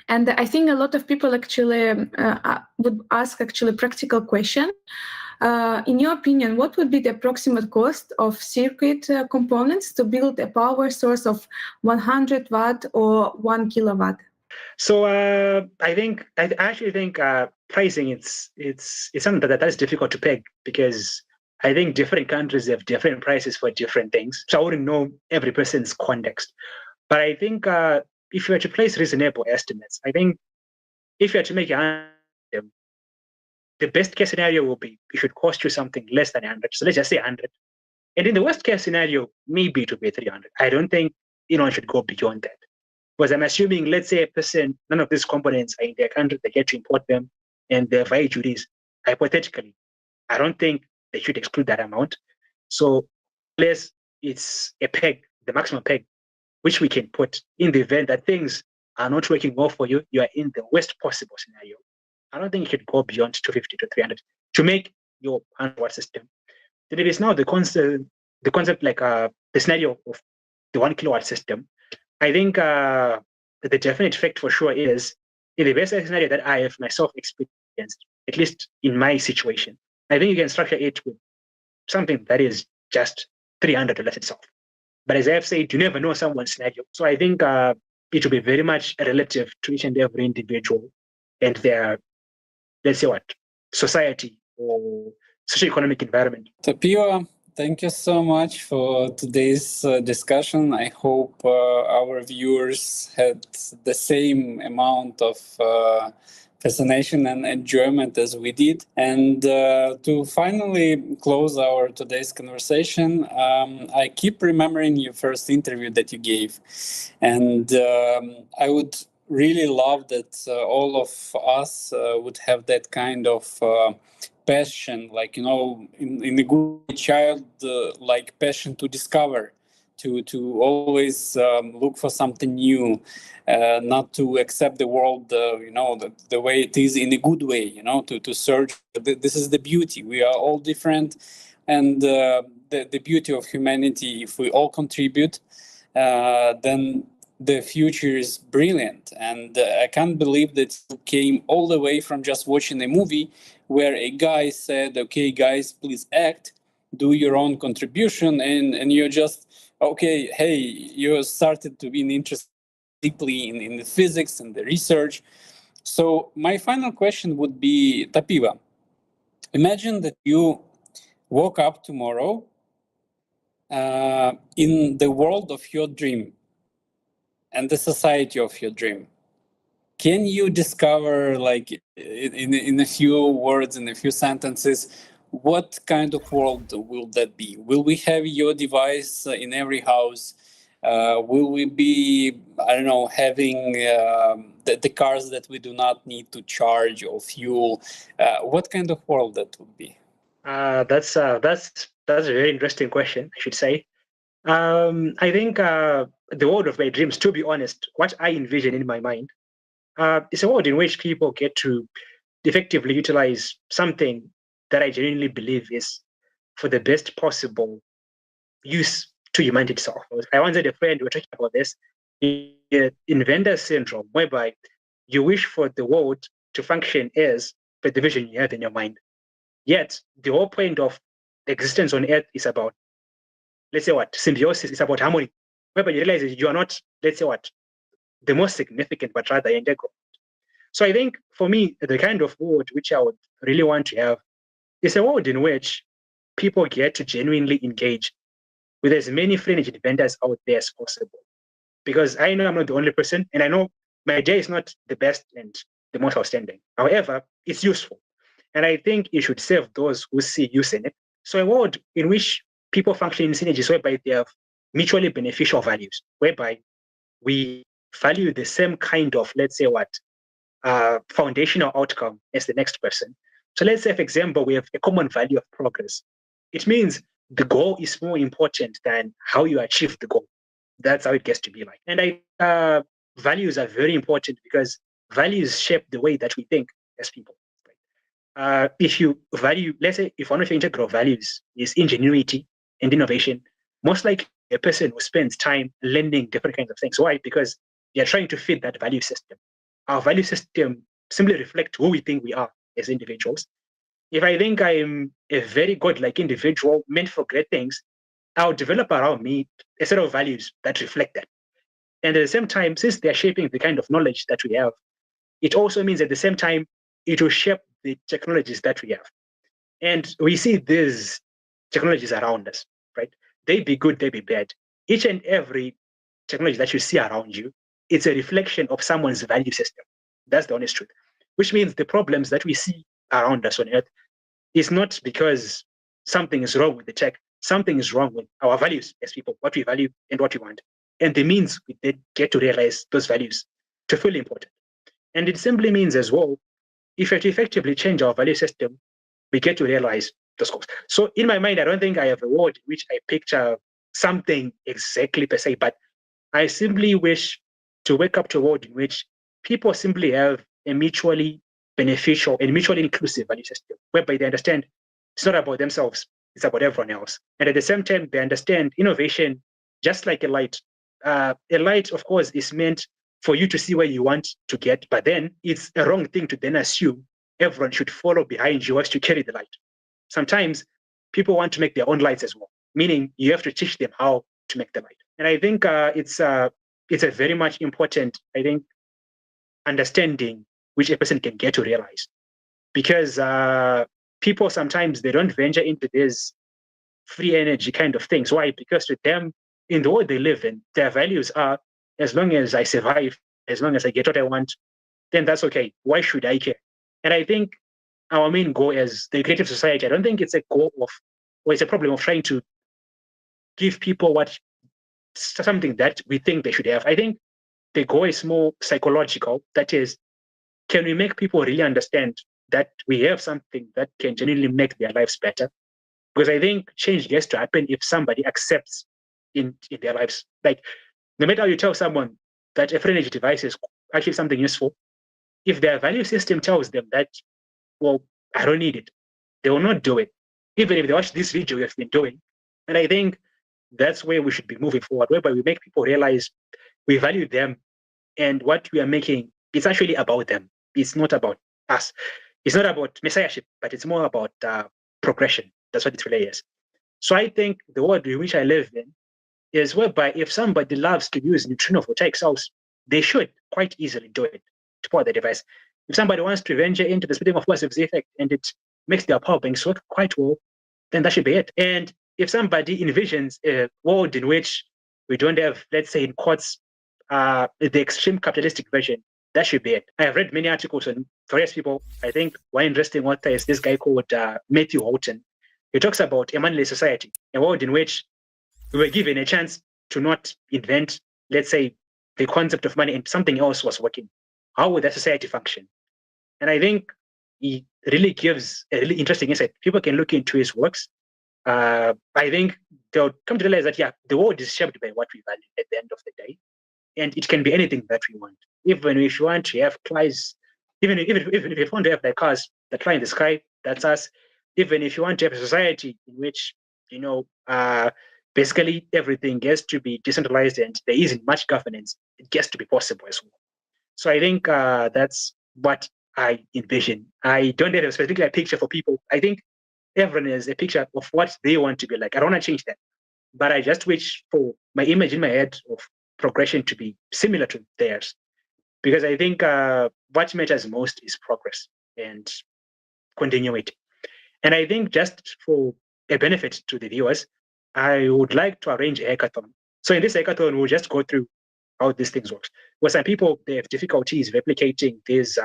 And I think a lot of people actually would ask a practical question. In your opinion, what would be the approximate cost of circuit components to build a power source of 100 watt or 1 kilowatt? So I actually think pricing it's something that is difficult to peg, because I think different countries have different prices for different things. So I wouldn't know every person's context. But I think if you were to place reasonable estimates, I think if you were to make the best case scenario will be it should cost you something less than 100. So let's just say 100. And in the worst case scenario, maybe it would be 300. I don't think it should go beyond that. Because I'm assuming, let's say a person, none of these components are in their country, they get to import them, and their via duties. Hypothetically, I don't think they should exclude that amount. So unless it's a peg, the maximum peg, which we can put in the event that things are not working well for you, you are in the worst possible scenario. I don't think you should go beyond 250 to 300 to make your 100-watt system. Then it is now the concept like the scenario of the 1 kilowatt system. I think the definite fact for sure is in the best scenario that I have myself against, at least in my situation. I think you can structure it with something that is just 300 less itself. But as I have said, you never know someone's scenario. So I think it will be very much relative to each and every individual and their, let's say what, society or socio-economic environment. Tapiwa, thank you so much for today's discussion. I hope our viewers had the same amount of fascination and enjoyment as we did. And to finally close our today's conversation, I keep remembering your first interview that you gave. And I would really love that all of us would have that kind of passion, like, in a good child, like passion to discover, to always look for something new, not to accept the world, the way it is, in a good way, to search. This is the beauty. We are all different, and the beauty of humanity, if we all contribute, then the future is brilliant. And I can't believe that you came all the way from just watching a movie where a guy said, okay, guys, please act, do your own contribution, and you're just, okay, hey, you started to be interested deeply in the physics and the research. So my final question would be, Tapiwa, imagine that you woke up tomorrow in the world of your dream and the society of your dream. Can you discover, like, in a few words, in a few sentences, what kind of world will that be? Will we have your device in every house? Will we be, I don't know, having the cars that we do not need to charge or fuel? What kind of world that would be? That's a very interesting question, I should say. I think the world of my dreams, to be honest, what I envision in my mind, is a world in which people get to effectively utilize something that I genuinely believe is for the best possible use to humanity itself. I once had a friend, we were talking about this, inventor syndrome, whereby you wish for the world to function as per the vision you have in your mind. Yet, the whole point of existence on Earth is about, let's say what, symbiosis, is about harmony, whereby you realize that you are not, let's say what, the most significant, but rather integral. So I think for me, the kind of world which I would really want to have is a world in which people get to genuinely engage with as many fringe inventors out there as possible. Because I know I'm not the only person, and I know my idea is not the best and the most outstanding. However, it's useful. And I think it should serve those who see use in it. So a world in which people function in synergies, whereby they have mutually beneficial values, whereby we value the same kind of, let's say what, foundational outcome as the next person. So let's say, for example, we have a common value of progress. It means the goal is more important than how you achieve the goal. That's how it gets to be like. And values are very important because values shape the way that we think as people. If you value, let's say, if one of your integral values is ingenuity and innovation, most likely a person who spends time learning different kinds of things. Why? Because you're trying to fit that value system. Our value system simply reflects who we think we are as individuals. If I think I'm a very godlike individual meant for great things, I'll develop around me a set of values that reflect that. And at the same time, since they're shaping the kind of knowledge that we have, it also means at the same time, it will shape the technologies that we have. And we see these technologies around us, right? They be good, they be bad. Each and every technology that you see around you, it's a reflection of someone's value system. That's the honest truth. Which means the problems that we see around us on Earth is not because something is wrong with the tech. Something is wrong with our values as people, what we value and what we want. And the means we did get to realize those values to feel important. And it simply means as well, if we effectively change our value system, we get to realize those goals. So in my mind, I don't think I have a world in which I picture something exactly per se, but I simply wish to wake up to a world in which people simply have a mutually beneficial and mutually inclusive value system, whereby they understand it's not about themselves, it's about everyone else. And at the same time, they understand innovation just like a light. A light, of course, is meant for you to see where you want to get, but then it's a wrong thing to then assume everyone should follow behind you to carry the light. Sometimes people want to make their own lights as well, meaning you have to teach them how to make the light. And I think it's a very much important, I think, understanding which a person can get to realize. Because people sometimes, they don't venture into this free energy kind of things. Why? Because to them, in the world they live in, their values are, as long as I survive, as long as I get what I want, then that's okay. Why should I care? And I think our main goal as the creative society, I don't think it's a goal of, or it's a problem of trying to give people something that we think they should have. I think the goal is more psychological. That is, can we make people really understand that we have something that can genuinely make their lives better? Because I think change gets to happen if somebody accepts in their lives. Like, no matter how you tell someone that a free energy device is actually something useful, if their value system tells them that, well, I don't need it, they will not do it, even if they watch this video we have been doing. And I think that's where we should be moving forward, whereby we make people realize we value them, and what we are making, it's actually about them. It's not about us. It's not about messiahship, but it's more about progression. That's what it really is. So I think the world in which I live in is whereby if somebody loves to use neutrino voltaic cells, they should quite easily do it to power the device. If somebody wants to venture into the splitting of positive effect and it makes their power banks work quite well, then that should be it. And if somebody envisions a world in which we don't have, let's say in quotes, the extreme capitalistic version, that should be it. I have read many articles on various people. I think one interesting author is this guy called Matthew Houghton. He talks about a moneyless society, a world in which we were given a chance to not invent, let's say, the concept of money, and something else was working. How would that society function? And I think he really gives a really interesting insight. People can look into his works. I think they'll come to realize that, yeah, the world is shaped by what we value at the end of the day. And it can be anything that we want. Even if you want to have cars, even if you want to have the cars that fly in the sky, that's us. Even if you want to have a society in which, basically everything gets to be decentralized and there isn't much governance, it gets to be possible as well. So I think that's what I envision. I don't have a specific picture for people. I think everyone has a picture of what they want to be like. I don't want to change that. But I just wish for my image in my head of progression to be similar to theirs. Because I think what matters most is progress and continuity. And I think just for a benefit to the viewers, I would like to arrange a hackathon. So in this hackathon, we'll just go through how these things work. Because some people, they have difficulties replicating these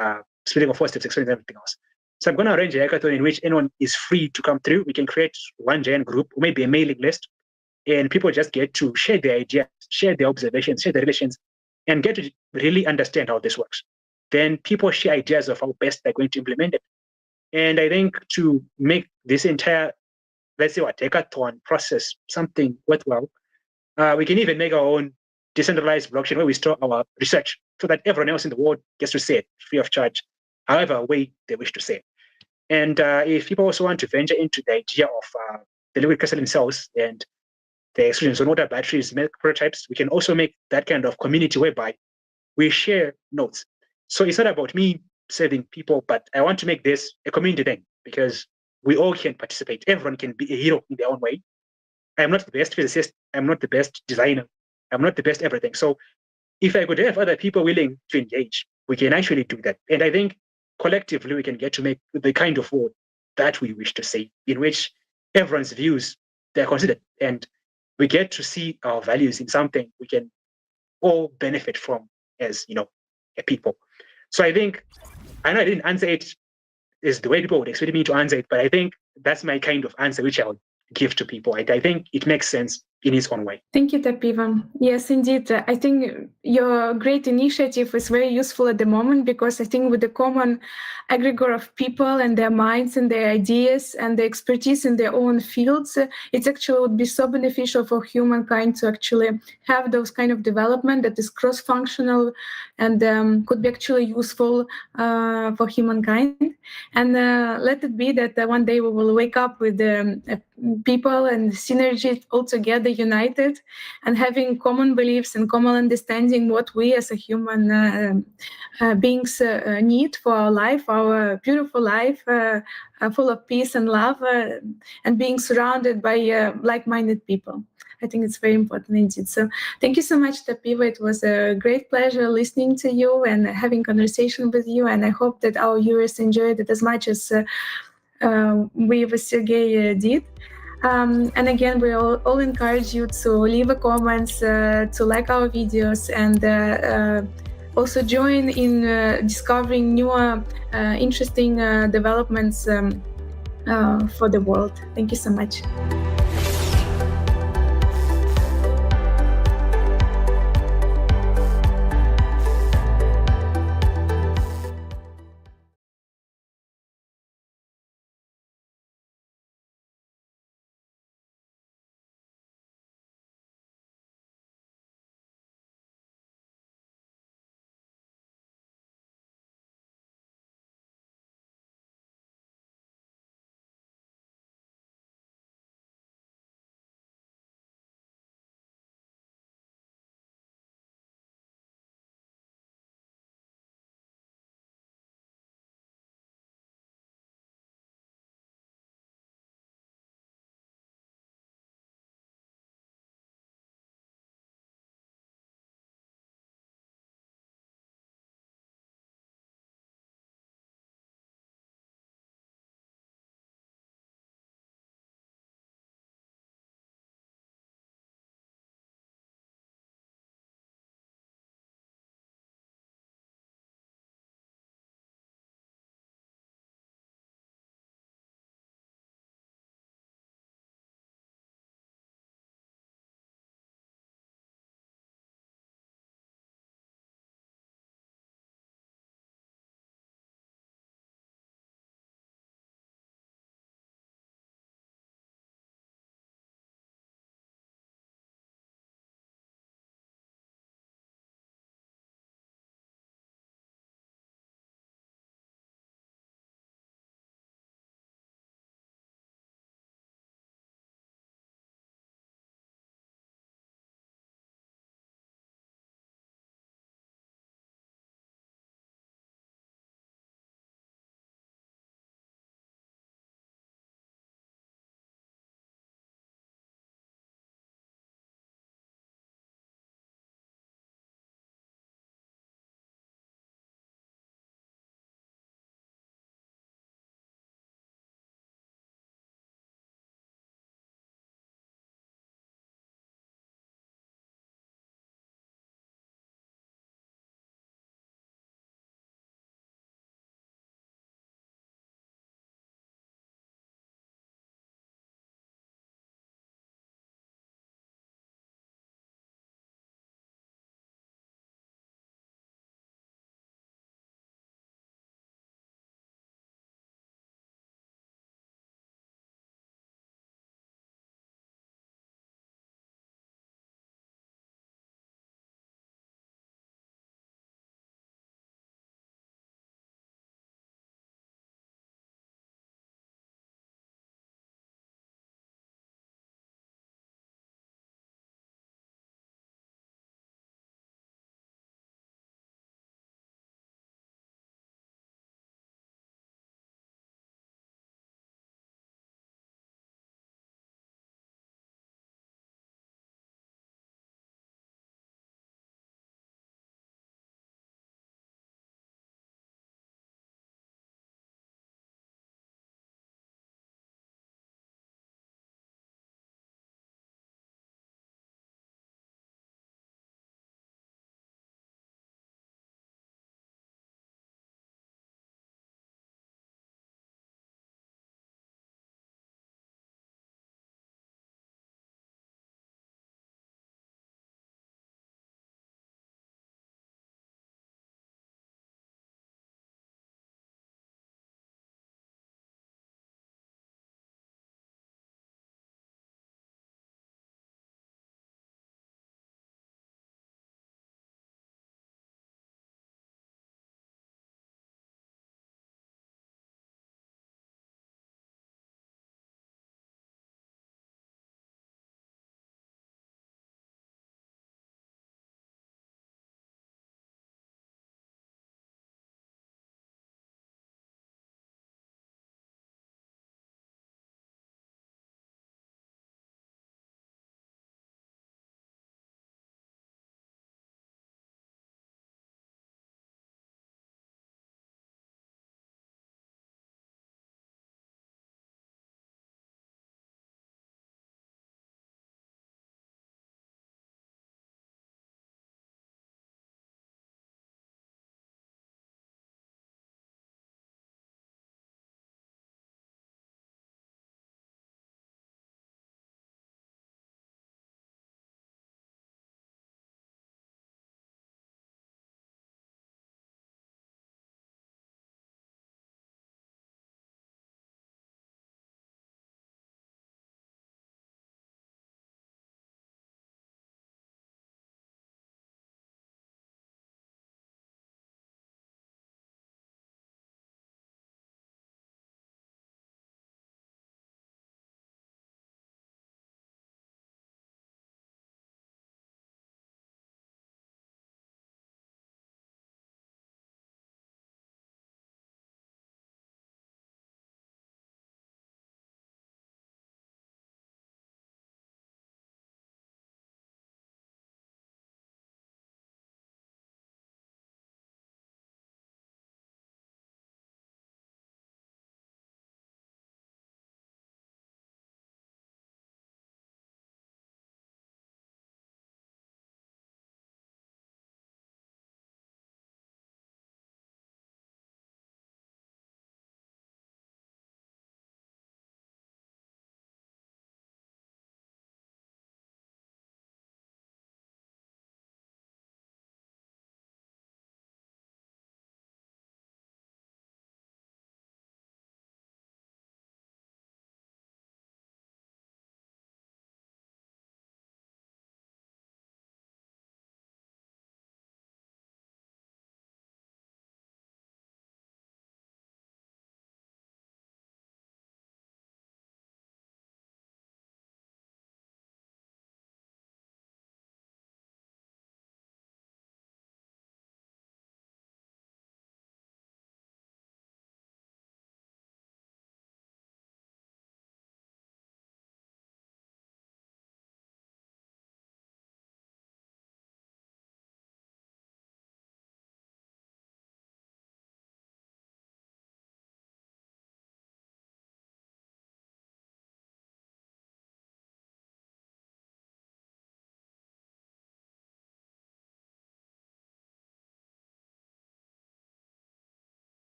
splitting of positives, explaining everything else. So I'm going to arrange a hackathon in which anyone is free to come through. We can create one giant group or maybe a mailing list, and people just get to share their ideas, share their observations, share their relations, and get to really understand how this works. Then people share ideas of how best they're going to implement it. And I think to make this entire, let's say, hackathon process something worthwhile, we can even make our own decentralized blockchain where we store our research so that everyone else in the world gets to see it free of charge, however way they wish to say it. And if people also want to venture into the idea of the liquid crystalline cells and the exclusions on water batteries, make prototypes, we can also make that kind of community whereby we share notes. So it's not about me saving people, but I want to make this a community thing because we all can participate. Everyone can be a hero in their own way. I'm not the best physicist. I'm not the best designer. I'm not the best everything. So if I could have other people willing to engage, we can actually do that. And I think collectively we can get to make the kind of world that we wish to see, in which everyone's views, they're considered. And we get to see our values in something we can all benefit from as, a people. So I think, I know I didn't answer it is the way people would expect me to answer it, but I think that's my kind of answer, which I would give to people. I think it makes sense in its own way. Thank you, Tapiwa. Yes, indeed. I think your great initiative is very useful at the moment because I think with the common aggregate of people and their minds and their ideas and the expertise in their own fields, it actually would be so beneficial for humankind to actually have those kind of development that is cross-functional and could be actually useful for humankind. And let it be that one day we will wake up with people and synergy all together united and having common beliefs and common understanding what we as a human beings need for our life, our beautiful life, full of peace and love, and being surrounded by like-minded people. I think it's very important indeed. So thank you so much, Tapiwa. It was a great pleasure listening to you and having conversation with you. And I hope that our viewers enjoyed it as much as we with Sergey did. And again, we all encourage you to leave a comments, to like our videos, and also join in discovering newer interesting developments for the world. Thank you so much.